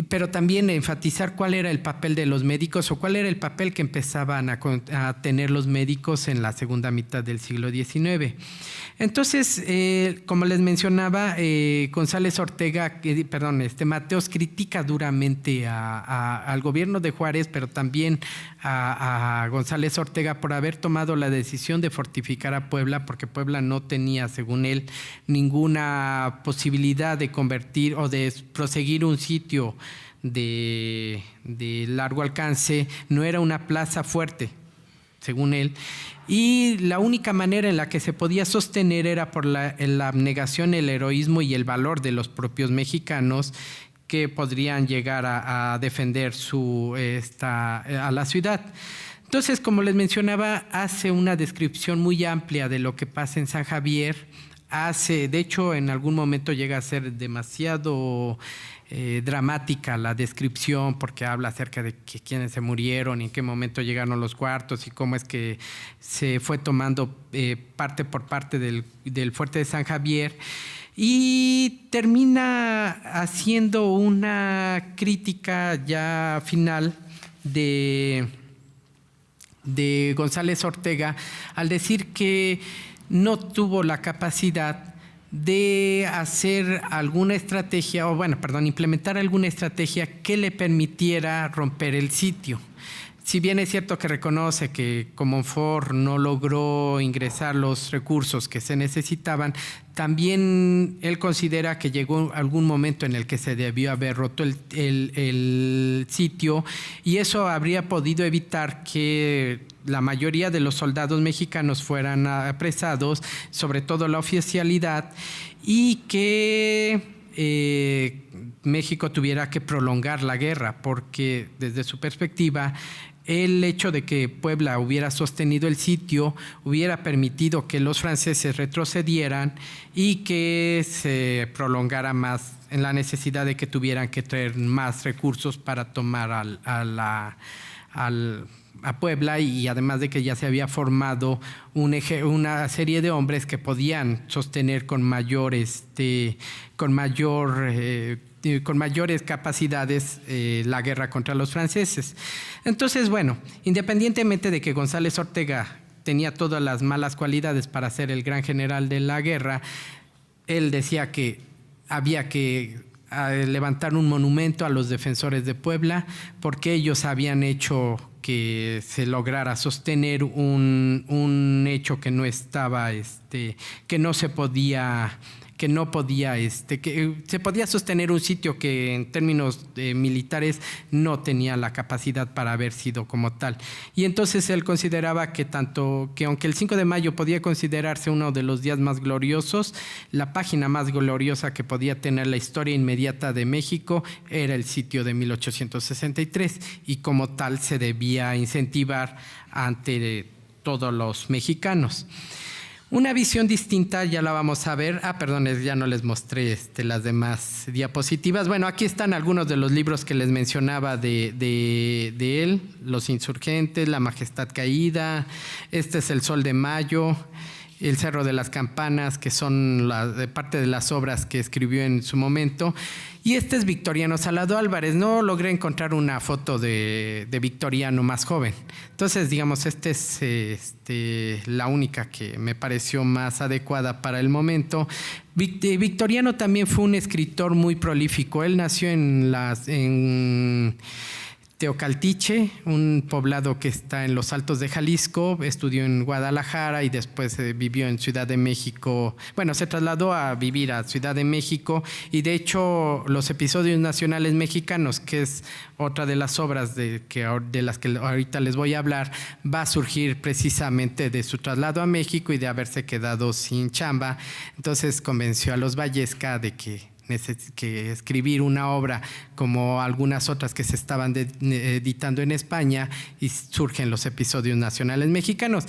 pero también enfatizar cuál era el papel de los médicos o cuál era el papel que empezaban a tener los médicos en la segunda mitad del siglo XIX. Entonces, como les mencionaba, Mateos critica duramente al gobierno de Juárez, pero también a González Ortega por haber tomado la decisión de fortificar a Puebla, porque Puebla no tenía, según él, ninguna posibilidad de convertir o de proseguir un sitio de largo alcance, no era una plaza fuerte, según él, y la única manera en la que se podía sostener era por la abnegación, el heroísmo y el valor de los propios mexicanos que podrían llegar a defender a la ciudad. Entonces, como les mencionaba, hace una descripción muy amplia de lo que pasa en San Javier. De hecho, en algún momento llega a ser demasiado dramática la descripción porque habla acerca de quiénes se murieron y en qué momento llegaron los cuartos y cómo es que se fue tomando parte por parte del fuerte de San Javier, y termina haciendo una crítica ya final de González Ortega al decir que no tuvo la capacidad de hacer alguna estrategia, implementar alguna estrategia que le permitiera romper el sitio. Si bien es cierto que reconoce que Comonfort no logró ingresar los recursos que se necesitaban, también él considera que llegó algún momento en el que se debió haber roto el sitio, y eso habría podido evitar que la mayoría de los soldados mexicanos fueran apresados, sobre todo la oficialidad, y que México tuviera que prolongar la guerra, porque desde su perspectiva el hecho de que Puebla hubiera sostenido el sitio hubiera permitido que los franceses retrocedieran y que se prolongara más en la necesidad de que tuvieran que traer más recursos para tomar a Puebla, y además de que ya se había formado una serie de hombres que podían sostener con mayores capacidades la guerra contra los franceses. Entonces, bueno, independientemente de que González Ortega tenía todas las malas cualidades para ser el gran general de la guerra, él decía que había que levantar un monumento a los defensores de Puebla, porque ellos habían hecho que se lograra sostener un hecho que no estaba, que no se podía, que se podía sostener un sitio que en términos militares no tenía la capacidad para haber sido como tal. Y entonces él consideraba que aunque el 5 de mayo podía considerarse uno de los días más gloriosos, la página más gloriosa que podía tener la historia inmediata de México era el sitio de 1863, y como tal se debía incentivar ante todos los mexicanos. Una visión distinta ya la vamos a ver. Ya no les mostré las demás diapositivas. Bueno, aquí están algunos de los libros que les mencionaba de él: Los Insurgentes, La Majestad Caída, este es El Sol de Mayo, El Cerro de las Campanas, que son parte de las obras que escribió en su momento. Y este es Victoriano Salado Álvarez. No logré encontrar una foto de Victoriano más joven. Entonces, digamos, esta es la única que me pareció más adecuada para el momento. Victoriano también fue un escritor muy prolífico. Él nació en Teocaltiche, un poblado que está en los Altos de Jalisco. Estudió en Guadalajara y después vivió en Ciudad de México. Bueno, se trasladó a vivir a Ciudad de México, y de hecho los Episodios Nacionales Mexicanos, que es otra de las obras de las que ahorita les voy a hablar, va a surgir precisamente de su traslado a México y de haberse quedado sin chamba. Entonces convenció a los Vallesca de que escribir una obra como algunas otras que se estaban editando en España, y surgen los Episodios Nacionales Mexicanos.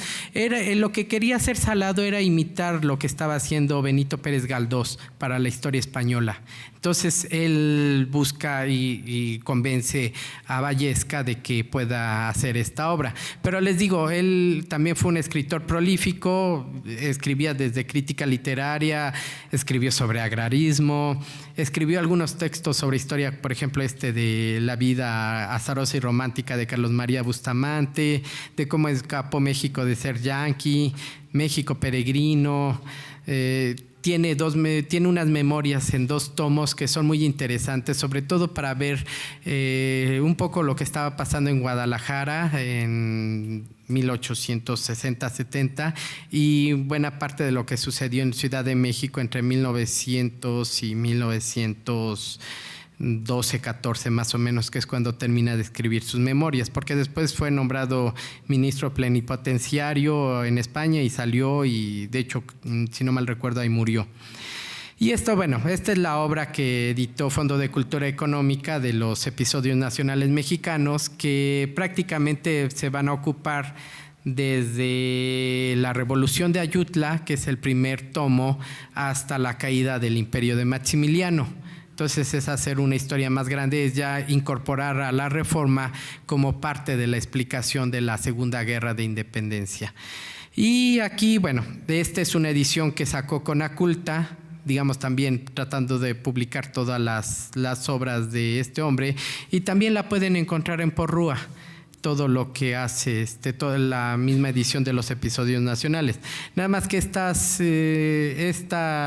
Lo que quería hacer Salado era imitar lo que estaba haciendo Benito Pérez Galdós para la historia española. Entonces él busca y convence a Vallesca de que pueda hacer esta obra. Pero les digo, él también fue un escritor prolífico, escribía desde crítica literaria, escribió sobre agrarismo, escribió algunos textos sobre historia, por ejemplo de la vida azarosa y romántica de Carlos María Bustamante, de cómo escapó México de ser yanqui, México peregrino. Tiene unas memorias en 2 tomos que son muy interesantes, sobre todo para ver un poco lo que estaba pasando en Guadalajara en 1860-70, y buena parte de lo que sucedió en Ciudad de México entre 1900 y 1912-14 más o menos, que es cuando termina de escribir sus memorias, porque después fue nombrado ministro plenipotenciario en España y salió, y de hecho, si no mal recuerdo, ahí murió. Y esta es la obra que editó Fondo de Cultura Económica de los Episodios Nacionales Mexicanos, que prácticamente se van a ocupar desde la Revolución de Ayutla, que es el primer tomo, hasta la caída del Imperio de Maximiliano. Entonces es hacer una historia más grande, es ya incorporar a la Reforma como parte de la explicación de la Segunda Guerra de Independencia. Y aquí, esta es una edición que sacó Conaculta, digamos, también tratando de publicar todas las obras de este hombre, y también la pueden encontrar en Porrúa. todo lo que hace toda la misma edición de los episodios nacionales. Nada más que esta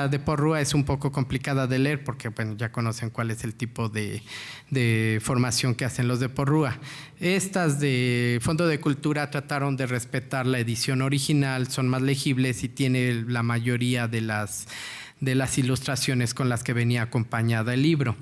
de Porrúa es un poco complicada de leer porque bueno, ya conocen cuál es el tipo de formación que hacen los de Porrúa. Estas de Fondo de Cultura trataron de respetar la edición original, son más legibles y tiene la mayoría de las ilustraciones con las que venía acompañada el libro.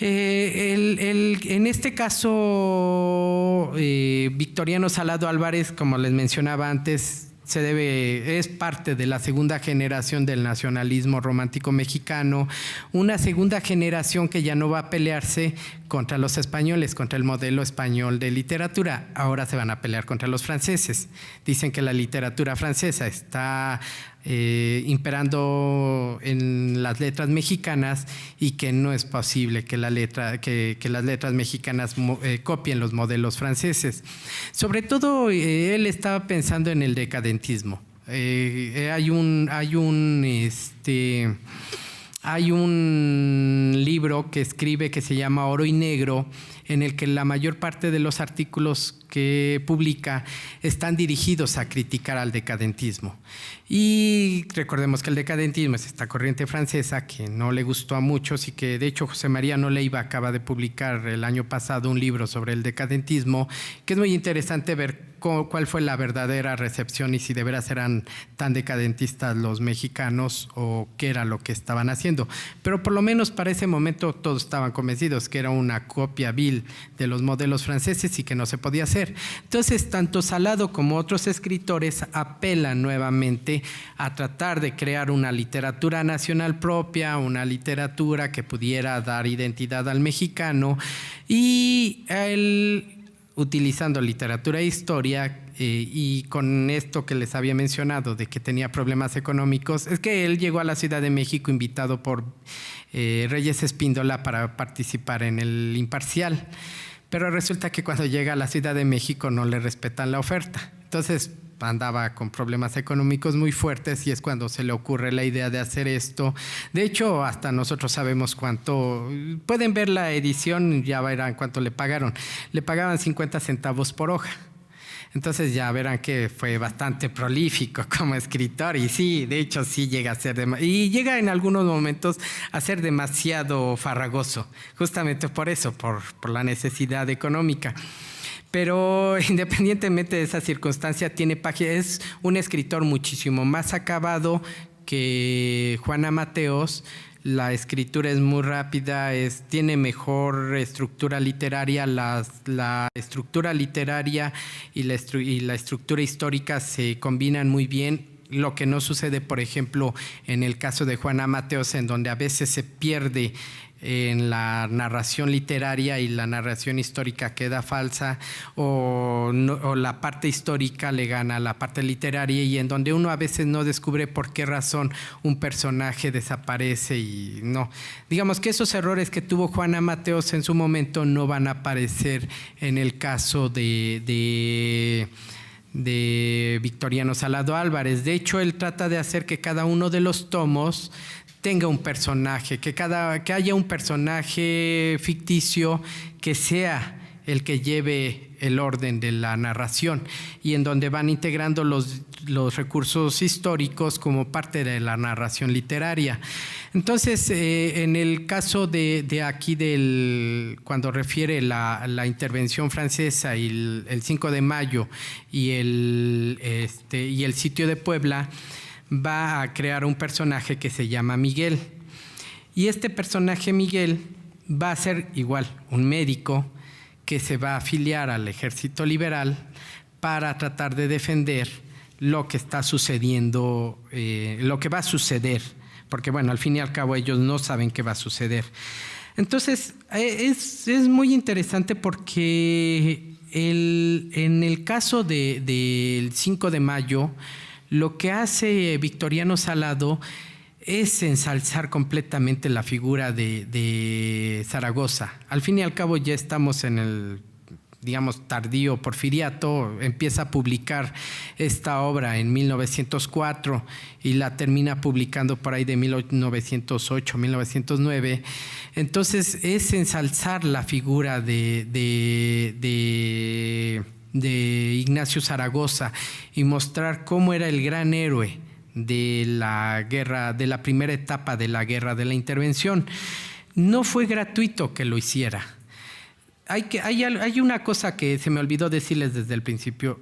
En este caso, Victoriano Salado Álvarez, como les mencionaba antes, es parte de la segunda generación del nacionalismo romántico mexicano, una segunda generación que ya no va a pelearse contra los españoles, contra el modelo español de literatura. Ahora se van a pelear contra los franceses. Dicen que la literatura francesa está imperando en las letras mexicanas y que no es posible que las letras mexicanas copien los modelos franceses. Sobre todo, él estaba pensando en el decadentismo. Hay un libro que escribe que se llama Oro y Negro, en el que la mayor parte de los artículos que publica están dirigidos a criticar al decadentismo. Y recordemos que el decadentismo es esta corriente francesa que no le gustó a muchos y que de hecho José María Leiva acaba de publicar el año pasado un libro sobre el decadentismo, que es muy interesante ver cuál fue la verdadera recepción y si de veras eran tan decadentistas los mexicanos o qué era lo que estaban haciendo. Pero por lo menos para ese momento todos estaban convencidos que era una copia vil de los modelos franceses y que no se podía hacer. Entonces, tanto Salado como otros escritores apelan nuevamente a tratar de crear una literatura nacional propia, una literatura que pudiera dar identidad al mexicano y utilizando literatura e historia y con esto que les había mencionado de que tenía problemas económicos, es que él llegó a la Ciudad de México invitado por Reyes Espíndola para participar en el Imparcial, pero resulta que cuando llega a la Ciudad de México no le respetan la oferta. Entonces andaba con problemas económicos muy fuertes y es cuando se le ocurre la idea de hacer esto. De hecho, hasta nosotros sabemos cuánto. Pueden ver la edición, ya verán cuánto le pagaron. Le pagaban 50 centavos por hoja. Entonces ya verán que fue bastante prolífico como escritor y sí, de hecho sí llega a ser y llega en algunos momentos a ser demasiado farragoso, justamente por eso, por la necesidad económica. Pero independientemente de esa circunstancia, es un escritor muchísimo más acabado que Juana Mateos. La escritura es muy rápida, tiene mejor estructura literaria. La estructura literaria y la estructura histórica se combinan muy bien. Lo que no sucede, por ejemplo, en el caso de Juana Mateos, en donde a veces se pierde en la narración literaria y la narración histórica queda falsa o la parte histórica le gana a la parte literaria y en donde uno a veces no descubre por qué razón un personaje desaparece y no. Digamos que esos errores que tuvo Juana Mateos en su momento no van a aparecer en el caso de Victoriano Salado Álvarez. De hecho, él trata de hacer que cada uno de los tomos tenga un personaje, que haya un personaje ficticio que sea el que lleve el orden de la narración y en donde van integrando los recursos históricos como parte de la narración literaria. Entonces, en el caso de aquí cuando refiere la intervención francesa y el 5 de mayo y el sitio de Puebla, va a crear un personaje que se llama Miguel. Y este personaje Miguel va a ser igual un médico que se va a afiliar al Ejército Liberal para tratar de defender lo que está sucediendo, lo que va a suceder, porque bueno, al fin y al cabo ellos no saben qué va a suceder. Entonces, es muy interesante porque en el caso del 5 de mayo, lo que hace Victoriano Salado es ensalzar completamente la figura de Zaragoza. Al fin y al cabo ya estamos en el digamos, tardío porfiriato, empieza a publicar esta obra en 1904 y la termina publicando por ahí de 1908, 1909. Entonces es ensalzar la figura de Ignacio Zaragoza y mostrar cómo era el gran héroe de la guerra, de la primera etapa de la guerra de la intervención. No fue gratuito que lo hiciera. Hay una cosa que se me olvidó decirles desde el principio.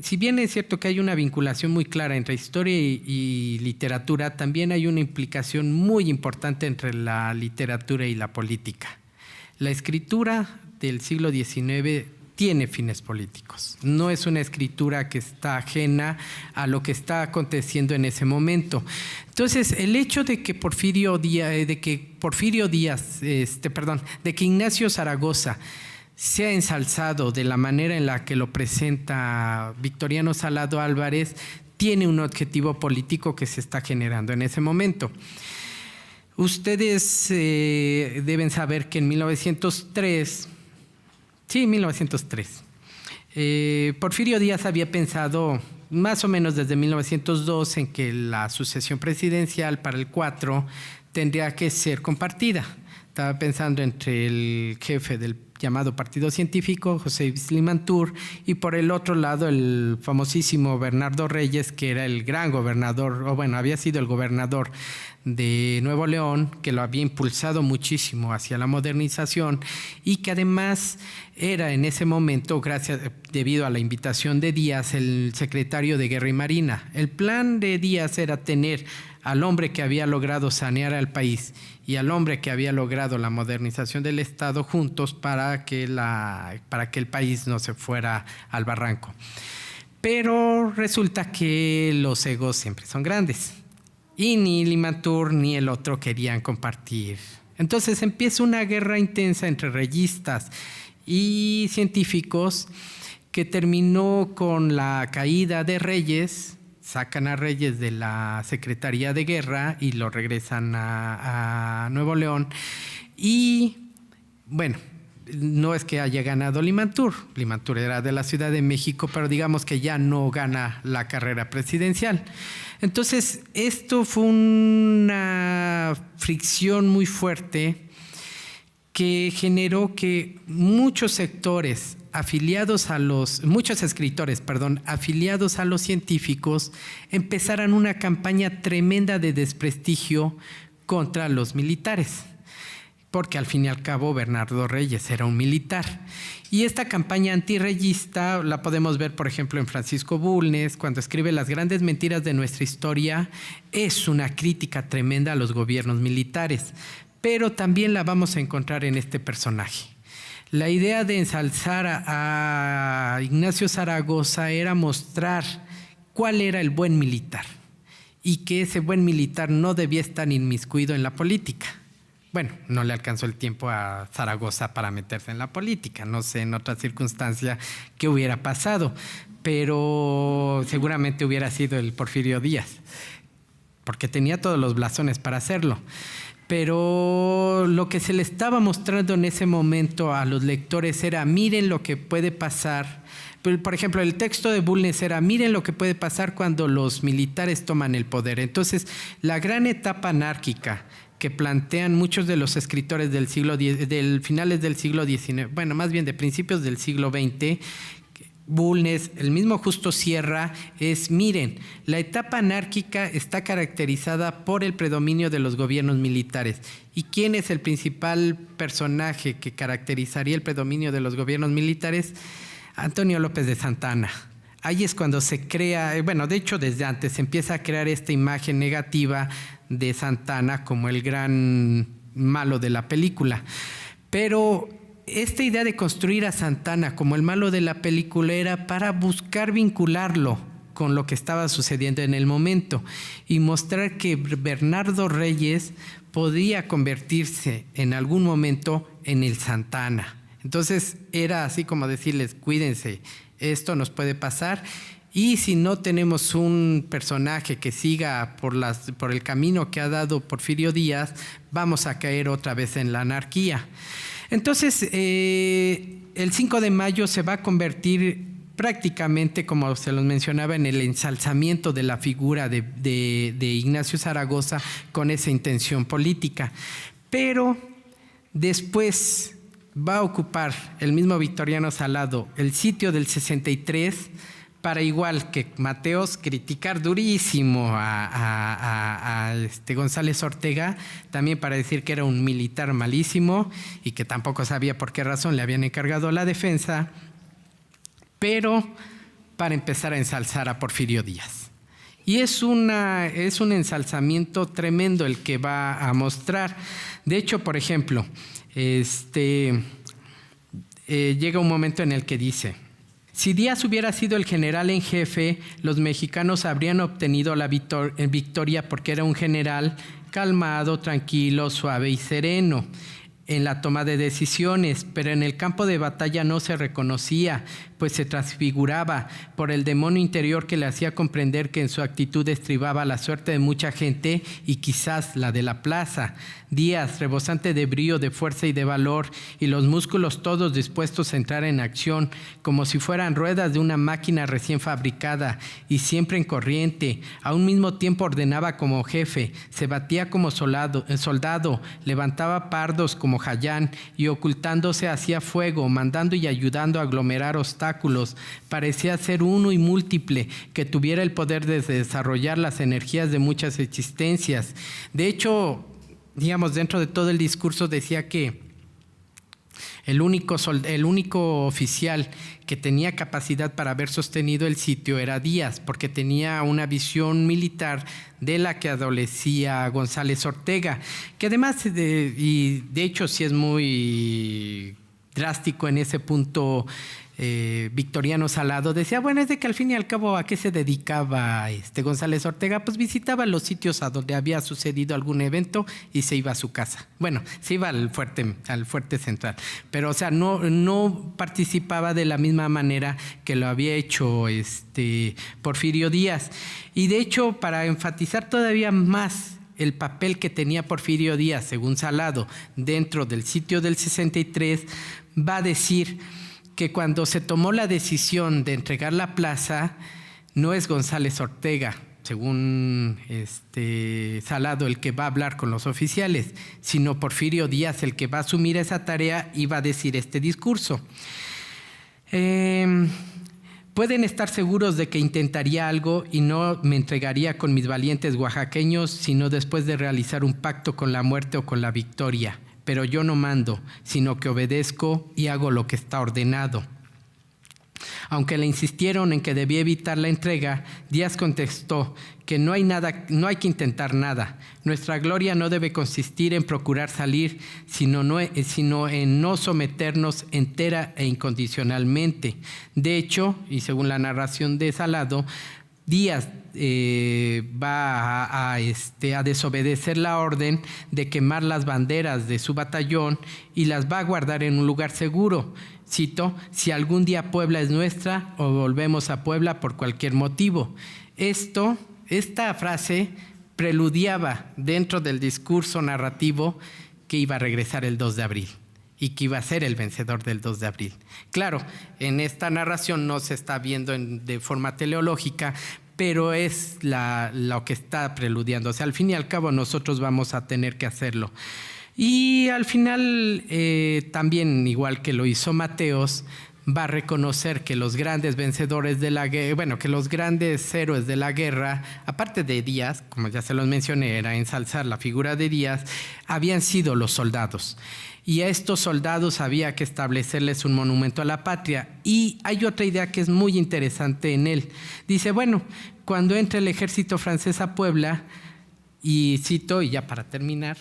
Si bien es cierto que hay una vinculación muy clara entre historia y literatura, también hay una implicación muy importante entre la literatura y la política. La escritura del siglo XIX tiene fines políticos. No es una escritura que está ajena a lo que está aconteciendo en ese momento. Entonces, el hecho de que Ignacio Zaragoza sea ensalzado de la manera en la que lo presenta Victoriano Salado Álvarez, tiene un objetivo político que se está generando en ese momento. Ustedes deben saber que en 1903, Porfirio Díaz había pensado más o menos desde 1902 en que la sucesión presidencial para el 4 tendría que ser compartida. Estaba pensando entre el jefe del llamado Partido Científico, José Luis Limantur, y por el otro lado el famosísimo Bernardo Reyes, que era el gran gobernador, o bueno, había sido el gobernador de Nuevo León, que lo había impulsado muchísimo hacia la modernización y que además era en ese momento, debido a la invitación de Díaz, el secretario de Guerra y Marina. El plan de Díaz era tener al hombre que había logrado sanear al país y al hombre que había logrado la modernización del Estado juntos para que el país no se fuera al barranco. Pero resulta que los egos siempre son grandes y ni Limantur ni el otro querían compartir. Entonces empieza una guerra intensa entre reyistas y científicos que terminó con la caída de Reyes. Sacan a Reyes de la Secretaría de Guerra y lo regresan a Nuevo León. Y bueno, no es que haya ganado Limantur. Limantur era de la Ciudad de México, pero digamos que ya no gana la carrera presidencial. Entonces, esto fue una fricción muy fuerte que generó que muchos escritores afiliados a los científicos empezaran una campaña tremenda de desprestigio contra los militares, porque al fin y al cabo Bernardo Reyes era un militar. Y esta campaña antirreyista la podemos ver, por ejemplo, en Francisco Bulnes, cuando escribe Las grandes mentiras de nuestra historia. Es una crítica tremenda a los gobiernos militares, pero también la vamos a encontrar en este personaje. La idea de ensalzar a Ignacio Zaragoza era mostrar cuál era el buen militar y que ese buen militar no debía estar inmiscuido en la política. Bueno, no le alcanzó el tiempo a Zaragoza para meterse en la política. No sé en otra circunstancia qué hubiera pasado, pero seguramente hubiera sido el Porfirio Díaz, porque tenía todos los blasones para hacerlo. Pero lo que se le estaba mostrando en ese momento a los lectores era: miren lo que puede pasar. Por ejemplo, el texto de Bulnes era: miren lo que puede pasar cuando los militares toman el poder. Entonces, la gran etapa anárquica que plantean muchos de los escritores del finales del siglo XIX, bueno, más bien de principios del siglo XX, Bulnes, el mismo Justo Sierra, miren, la etapa anárquica está caracterizada por el predominio de los gobiernos militares. ¿Y quién es el principal personaje que caracterizaría el predominio de los gobiernos militares? Antonio López de Santa Anna. Ahí es cuando se crea, bueno, de hecho desde antes se empieza a crear esta imagen negativa de Santa Anna como el gran malo de la película. Pero esta idea de construir a Santa Anna como el malo de la película era para buscar vincularlo con lo que estaba sucediendo en el momento y mostrar que Bernardo Reyes podía convertirse en algún momento en el Santa Anna. Entonces era así como decirles: cuídense, esto nos puede pasar, y si no tenemos un personaje que siga por el camino que ha dado Porfirio Díaz, vamos a caer otra vez en la anarquía. Entonces, el 5 de mayo se va a convertir prácticamente, como se los mencionaba, en el ensalzamiento de la figura de Ignacio Zaragoza con esa intención política. Pero después va a ocupar el mismo Victoriano Salado el sitio del 63 para, igual que Mateos, criticar durísimo a González Ortega, también para decir que era un militar malísimo y que tampoco sabía por qué razón le habían encargado la defensa, pero para empezar a ensalzar a Porfirio Díaz. Y es un ensalzamiento tremendo el que va a mostrar. De hecho, por ejemplo, llega un momento en el que dice: si Díaz hubiera sido el general en jefe, los mexicanos habrían obtenido la victoria porque era un general calmado, tranquilo, suave y sereno en la toma de decisiones, pero en el campo de batalla no se reconocía, pues se transfiguraba por el demonio interior que le hacía comprender que en su actitud estribaba la suerte de mucha gente y quizás la de la plaza. Díaz, rebosante de brío, de fuerza y de valor, y los músculos todos dispuestos a entrar en acción, como si fueran ruedas de una máquina recién fabricada y siempre en corriente. A un mismo tiempo ordenaba como jefe, se batía como soldado, levantaba pardos como Jayán y ocultándose hacía fuego, mandando y ayudando a aglomerar obstáculos. Parecía ser uno y múltiple, que tuviera el poder de desarrollar las energías de muchas existencias. De hecho, digamos, dentro de todo el discurso decía que el único oficial que tenía capacidad para haber sostenido el sitio era Díaz, porque tenía una visión militar de la que adolecía González Ortega, que además, y de hecho sí es muy drástico en ese punto, Victoriano Salado decía, bueno, es de que al fin y al cabo, ¿a qué se dedicaba González Ortega? Pues visitaba los sitios a donde había sucedido algún evento y se iba a su casa. Bueno, se iba al fuerte central, pero o sea, no participaba de la misma manera que lo había hecho Porfirio Díaz. Y de hecho, para enfatizar todavía más el papel que tenía Porfirio Díaz, según Salado, dentro del sitio del 63, va a decir que cuando se tomó la decisión de entregar la plaza, no es González Ortega, según Salado, el que va a hablar con los oficiales, sino Porfirio Díaz, el que va a asumir esa tarea y va a decir este discurso. Pueden estar seguros de que intentaría algo y no me entregaría con mis valientes oaxaqueños, sino después de realizar un pacto con la muerte o con la victoria. Pero yo no mando, sino que obedezco y hago lo que está ordenado. Aunque le insistieron en que debía evitar la entrega, Díaz contestó que no hay que intentar nada. Nuestra gloria no debe consistir en procurar salir, sino en no someternos entera e incondicionalmente. De hecho, y según la narración de Salado, Díaz va a desobedecer la orden de quemar las banderas de su batallón y las va a guardar en un lugar seguro. Cito: si algún día Puebla es nuestra o volvemos a Puebla por cualquier motivo. Esta frase preludiaba dentro del discurso narrativo que iba a regresar el 2 de abril y que iba a ser el vencedor del 2 de abril. Claro, en esta narración no se está viendo de forma teleológica, pero es lo que está preludiando. O sea, al fin y al cabo nosotros vamos a tener que hacerlo. Y al final, también, igual que lo hizo Mateos, va a reconocer que los grandes vencedores de la guerra, bueno, que los grandes héroes de la guerra, aparte de Díaz, como ya se los mencioné, era ensalzar la figura de Díaz, habían sido los soldados. Y a estos soldados había que establecerles un monumento a la patria. Y hay otra idea que es muy interesante en él. Dice, bueno, cuando entre el ejército francés a Puebla, y cito, y ya para terminar,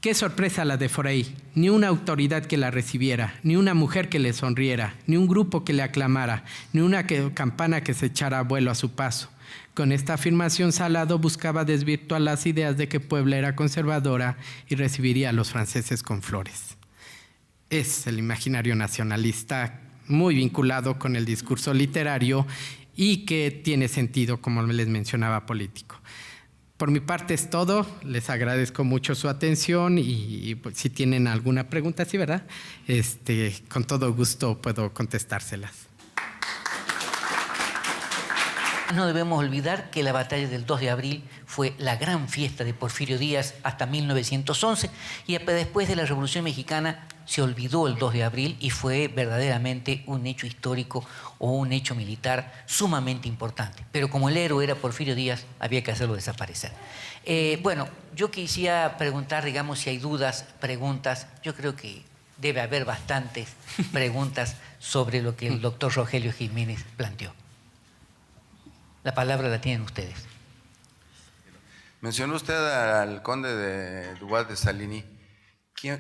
qué sorpresa la de Forey, ni una autoridad que la recibiera, ni una mujer que le sonriera, ni un grupo que le aclamara, ni una campana que se echara a vuelo a su paso. Con esta afirmación, Salado buscaba desvirtuar las ideas de que Puebla era conservadora y recibiría a los franceses con flores. Es el imaginario nacionalista muy vinculado con el discurso literario y que tiene sentido, como les mencionaba, político. por mi parte es todo. Les agradezco mucho su atención y pues, si tienen alguna pregunta, sí, ¿verdad? Con todo gusto puedo contestárselas. No debemos olvidar que la batalla del 2 de abril fue la gran fiesta de Porfirio Díaz hasta 1911 y después de la Revolución Mexicana se olvidó el 2 de abril y fue verdaderamente un hecho histórico o un hecho militar sumamente importante. Pero como el héroe era Porfirio Díaz, había que hacerlo desaparecer. Bueno, yo quisiera preguntar, digamos, si hay dudas, preguntas. Yo creo que debe haber bastantes preguntas sobre lo que el doctor Rogelio Jiménez planteó. La palabra la tienen ustedes. Mencionó usted al conde de Dubois de Saligny.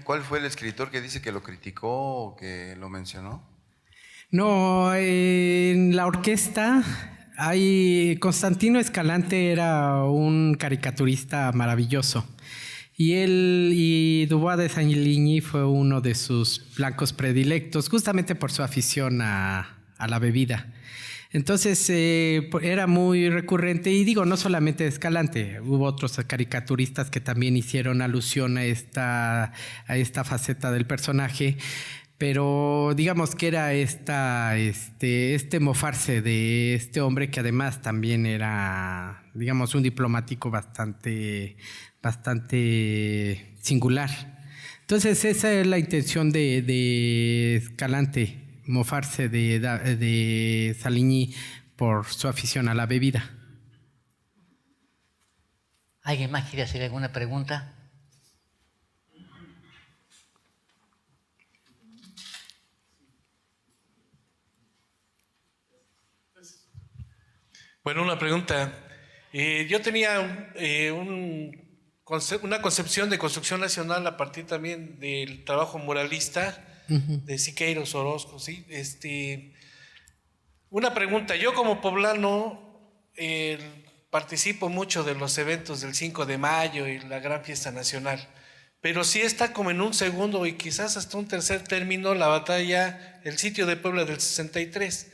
¿Cuál fue el escritor que dice que lo criticó o que lo mencionó? No, en la orquesta Constantino Escalante era un caricaturista maravilloso. Y Dubois de Saligny fue uno de sus blancos predilectos, justamente por su afición a la bebida. Entonces era muy recurrente, y digo, no solamente Escalante, hubo otros caricaturistas que también hicieron alusión a esta faceta del personaje, pero digamos que era este mofarse de este hombre que además también era, digamos, un diplomático bastante singular. Entonces esa es la intención de Escalante, mofarse de Saligny por su afición a la bebida. ¿Alguien más quiere hacer alguna pregunta? Bueno, una pregunta. Yo tenía una concepción de construcción nacional a partir también del trabajo muralista de Siqueiros, Orozco, ¿sí? Una pregunta. Yo como poblano participo mucho de los eventos del 5 de mayo y la gran fiesta nacional, pero sí está como en un segundo y quizás hasta un tercer término la batalla, el sitio de Puebla del 63.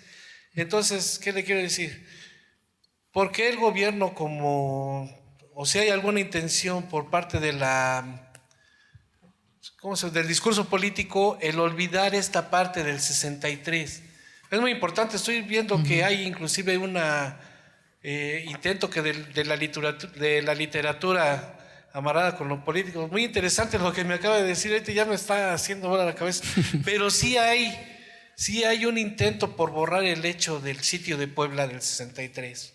Entonces, ¿qué le quiero decir? ¿Por qué el gobierno o si hay alguna intención por parte de del discurso político, el olvidar esta parte del 63? Es muy importante, estoy viendo que hay inclusive un intento que de la literatura amarrada con lo político. Muy interesante lo que me acaba de decir, ahorita ya me está haciendo bola la cabeza, pero sí hay un intento por borrar el hecho del sitio de Puebla del 63.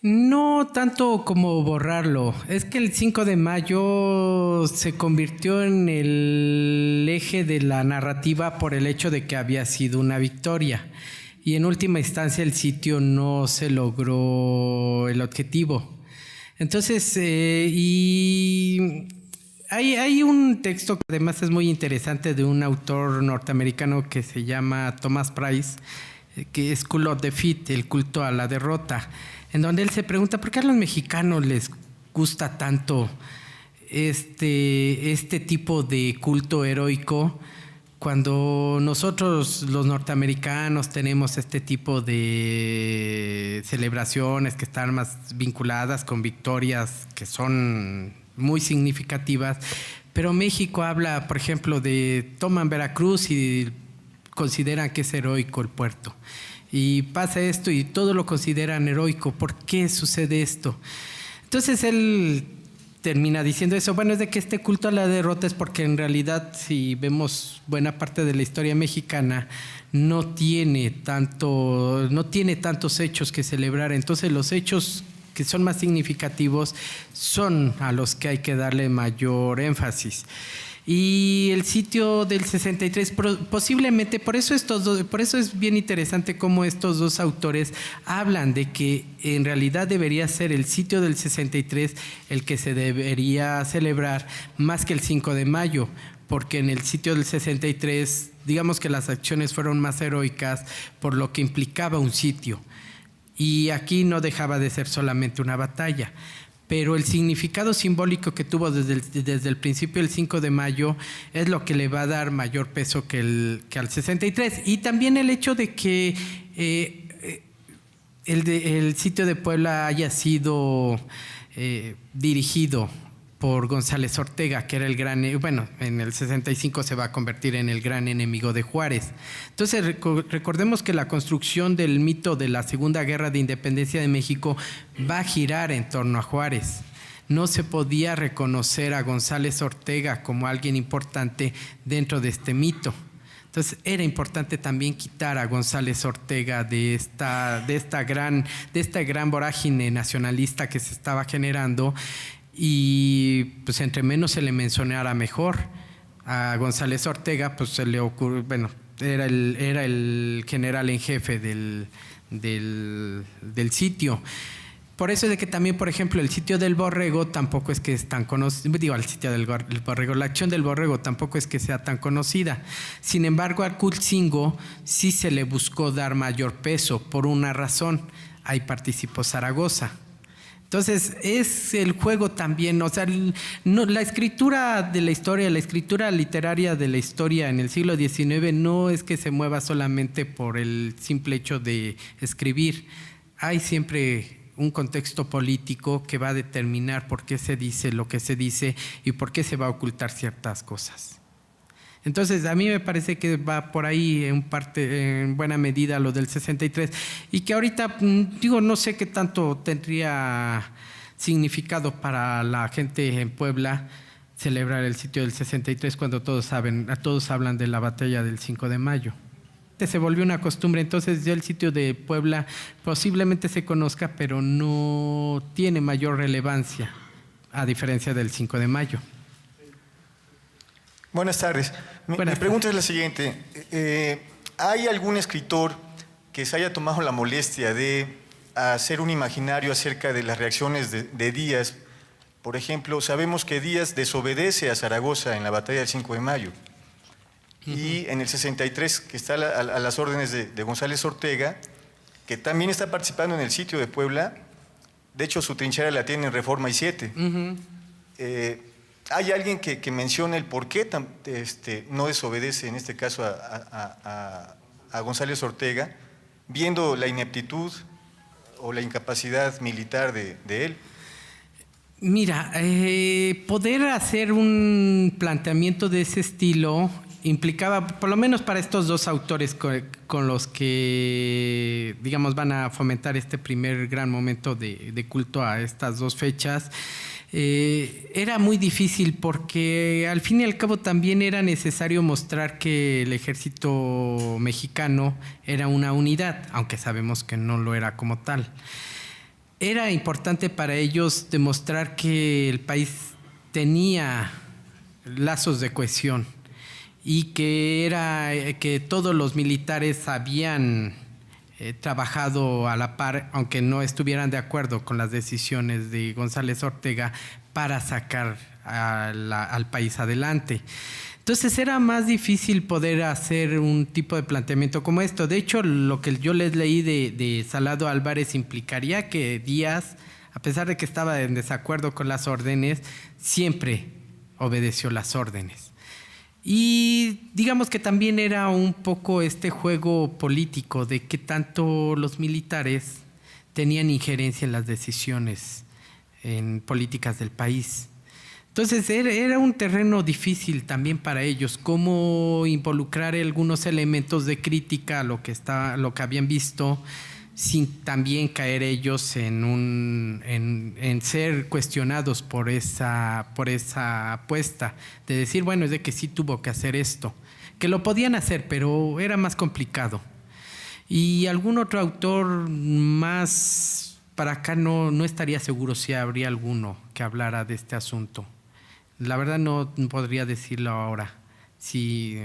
No tanto como borrarlo, es que el 5 de mayo se convirtió en el eje de la narrativa por el hecho de que había sido una victoria y en última instancia el sitio no se logró el objetivo. Entonces, y hay un texto que además es muy interesante de un autor norteamericano que se llama Thomas Price, que es Cult of Defeat, el culto a la derrota, en donde él se pregunta por qué a los mexicanos les gusta tanto este tipo de culto heroico cuando nosotros los norteamericanos tenemos este tipo de celebraciones que están más vinculadas con victorias que son muy significativas, pero México habla, por ejemplo, toman Veracruz y consideran que es heroico el puerto. Y pasa esto y todo lo consideran heroico. ¿Por qué sucede esto? Entonces él termina diciendo eso. Bueno, es de que este culto a la derrota es porque en realidad, si vemos buena parte de la historia mexicana, no tiene tantos hechos que celebrar. Entonces los hechos que son más significativos son a los que hay que darle mayor énfasis. Y el sitio del 63, posiblemente, por eso es bien interesante cómo estos dos autores hablan de que en realidad debería ser el sitio del 63 el que se debería celebrar más que el 5 de mayo, porque en el sitio del 63, digamos que las acciones fueron más heroicas por lo que implicaba un sitio. Y aquí no dejaba de ser solamente una batalla. Pero el significado simbólico que tuvo desde el principio el 5 de mayo es lo que le va a dar mayor peso que al 63. Y también el hecho de que el sitio de Puebla haya sido dirigido por González Ortega, que era el gran, bueno, en el 65 se va a convertir en el gran enemigo de Juárez. Entonces, recordemos que la construcción del mito de la Segunda Guerra de Independencia de México va a girar en torno a Juárez. No se podía reconocer a González Ortega como alguien importante dentro de este mito. Entonces, era importante también quitar a González Ortega de esta gran vorágine nacionalista que se estaba generando. Y pues entre menos se le mencionara mejor. A González Ortega pues se le ocurrió, bueno, era el general en jefe del sitio. Por eso es de que también, por ejemplo, el sitio del Borrego tampoco es que es tan conocido, digo, el sitio del Borrego, la acción del Borrego tampoco es que sea tan conocida. Sin embargo, a Culcingo sí se le buscó dar mayor peso por una razón. Ahí participó Zaragoza. Entonces, es el juego también, o sea, la escritura de la historia, la escritura literaria de la historia en el siglo XIX no es que se mueva solamente por el simple hecho de escribir. Hay siempre un contexto político que va a determinar por qué se dice lo que se dice y por qué se va a ocultar ciertas cosas. Entonces, a mí me parece que va por ahí en buena medida lo del 63 y que ahorita, digo, no sé qué tanto tendría significado para la gente en Puebla celebrar el sitio del 63 cuando todos hablan de la batalla del 5 de mayo. Se volvió una costumbre, entonces ya el sitio de Puebla posiblemente se conozca, pero no tiene mayor relevancia, a diferencia del 5 de mayo. Buenas tardes. Mi pregunta es la siguiente. ¿Hay algún escritor que se haya tomado la molestia de hacer un imaginario acerca de las reacciones de Díaz? Por ejemplo, sabemos que Díaz desobedece a Zaragoza en la batalla del 5 de mayo. Y en el 63, que está a las órdenes de González Ortega, que también está participando en el sitio de Puebla. De hecho, su trinchera la tiene en Reforma y 7. ¿Hay alguien que mencione el por qué no desobedece, en este caso, a González Ortega, viendo la ineptitud o la incapacidad militar de él? Mira, poder hacer un planteamiento de ese estilo implicaba, por lo menos para estos dos autores con los que, digamos, van a fomentar este primer gran momento de culto a estas dos fechas, era muy difícil porque al fin y al cabo también era necesario mostrar que el ejército mexicano era una unidad, aunque sabemos que no lo era como tal. Era importante para ellos demostrar que el país tenía lazos de cohesión y que todos los militares habían trabajado a la par, aunque no estuvieran de acuerdo con las decisiones de González Ortega, para sacar al país adelante. Entonces era más difícil poder hacer un tipo de planteamiento como esto. De hecho, lo que yo les leí de Salado Álvarez implicaría que Díaz, a pesar de que estaba en desacuerdo con las órdenes, siempre obedeció las órdenes. Y digamos que también era un poco este juego político de que tanto los militares tenían injerencia en las decisiones en políticas del país. Entonces era un terreno difícil también para ellos, cómo involucrar algunos elementos de crítica a lo que habían visto, sin también caer ellos en ser cuestionados por esa apuesta de decir, bueno, es de que sí tuvo que hacer esto, que lo podían hacer, pero era más complicado. Y algún otro autor más para acá no estaría seguro si habría alguno que hablara de este asunto. La verdad no podría decirlo ahora. Si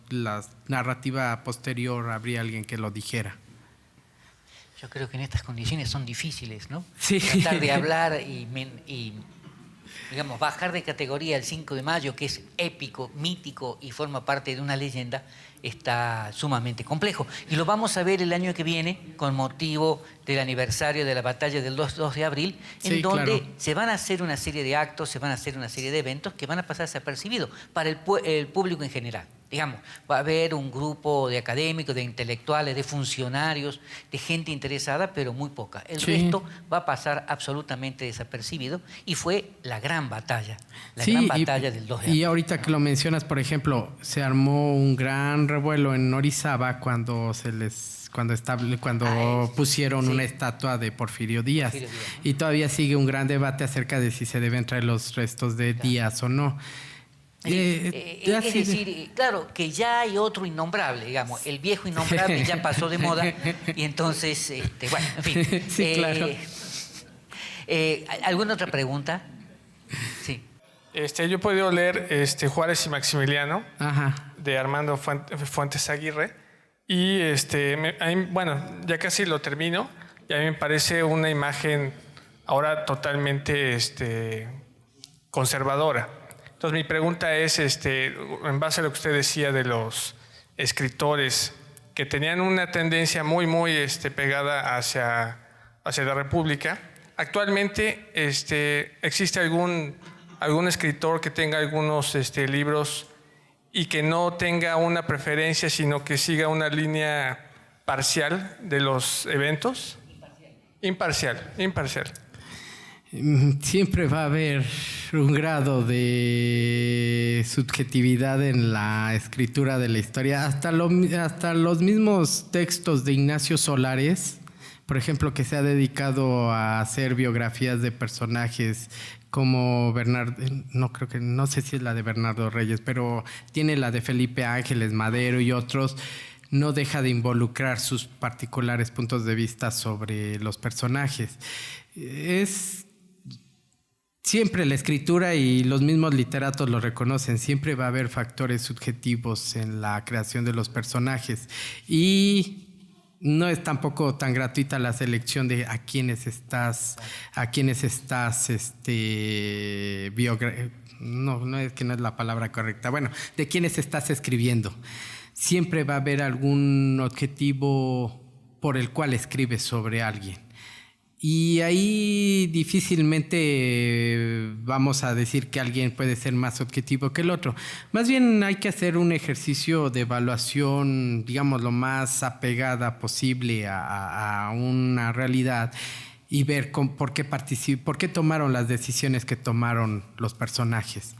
la narrativa posterior habría alguien que lo dijera. Yo creo que en estas condiciones son difíciles, ¿no? Sí. Tratar de hablar y digamos, bajar de categoría el 5 de mayo, que es épico, mítico y forma parte de una leyenda, está sumamente complejo. Y lo vamos a ver el año que viene con motivo de del aniversario de la batalla del 2 de abril, en Sí, donde claro. se van a hacer una serie de actos, se van a hacer una serie de eventos que van a pasar desapercibidos para el público en general. Digamos, va a haber un grupo de académicos, de intelectuales, de funcionarios, de gente interesada, pero muy poca. El Sí. resto va a pasar absolutamente desapercibido y fue la gran batalla, la Sí, gran batalla del 2 de abril. y ahorita que lo mencionas, por ejemplo, se armó un gran revuelo en Orizaba cuando pusieron sí. una estatua de Porfirio Díaz. Porfirio Díaz, ¿no? Y todavía sigue un gran debate acerca de si se deben traer los restos de Díaz o no. Es así de- decir, claro, que ya hay otro innombrable, digamos, el viejo innombrable ya pasó de moda y entonces, bueno, en fin. Sí, claro. ¿Alguna otra pregunta? Sí. Yo he podido leer Juárez y Maximiliano Ajá. de Armando Fuentes Aguirre y bueno, ya casi lo termino y a mí me parece una imagen ahora totalmente conservadora. Entonces mi pregunta es, en base a lo que usted decía de los escritores que tenían una tendencia muy pegada hacia la República, actualmente ¿existe algún escritor que tenga algunos libros y que no tenga una preferencia, sino que siga una línea parcial de los eventos? Imparcial. Siempre va a haber un grado de subjetividad en la escritura de la historia. Hasta los mismos textos de Ignacio Solares, por ejemplo, que se ha dedicado a hacer biografías de personajes como no sé si es la de Bernardo Reyes, pero tiene la de Felipe Ángeles Madero y otros, no deja de involucrar sus particulares puntos de vista sobre los personajes. Siempre la escritura, y los mismos literatos lo reconocen, siempre va a haber factores subjetivos en la creación de los personajes. Y no es tampoco tan gratuita la selección de a quienes estás no es que no es la palabra correcta. Bueno, de quienes estás escribiendo. Siempre va a haber algún objetivo por el cual escribes sobre alguien. Y ahí difícilmente vamos a decir que alguien puede ser más objetivo que el otro. Más bien hay que hacer un ejercicio de evaluación, digamos, lo más apegada posible a una realidad y ver por qué tomaron las decisiones que tomaron los personajes.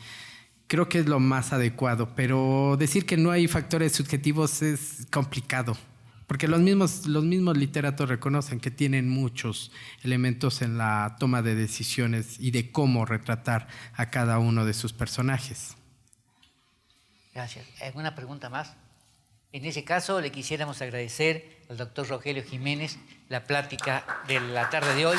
Creo que es lo más adecuado, pero decir que no hay factores subjetivos es complicado. Porque los mismos literatos reconocen que tienen muchos elementos en la toma de decisiones y de cómo retratar a cada uno de sus personajes. Gracias. ¿Alguna pregunta más? En ese caso, le quisiéramos agradecer al doctor Rogelio Jiménez la plática de la tarde de hoy.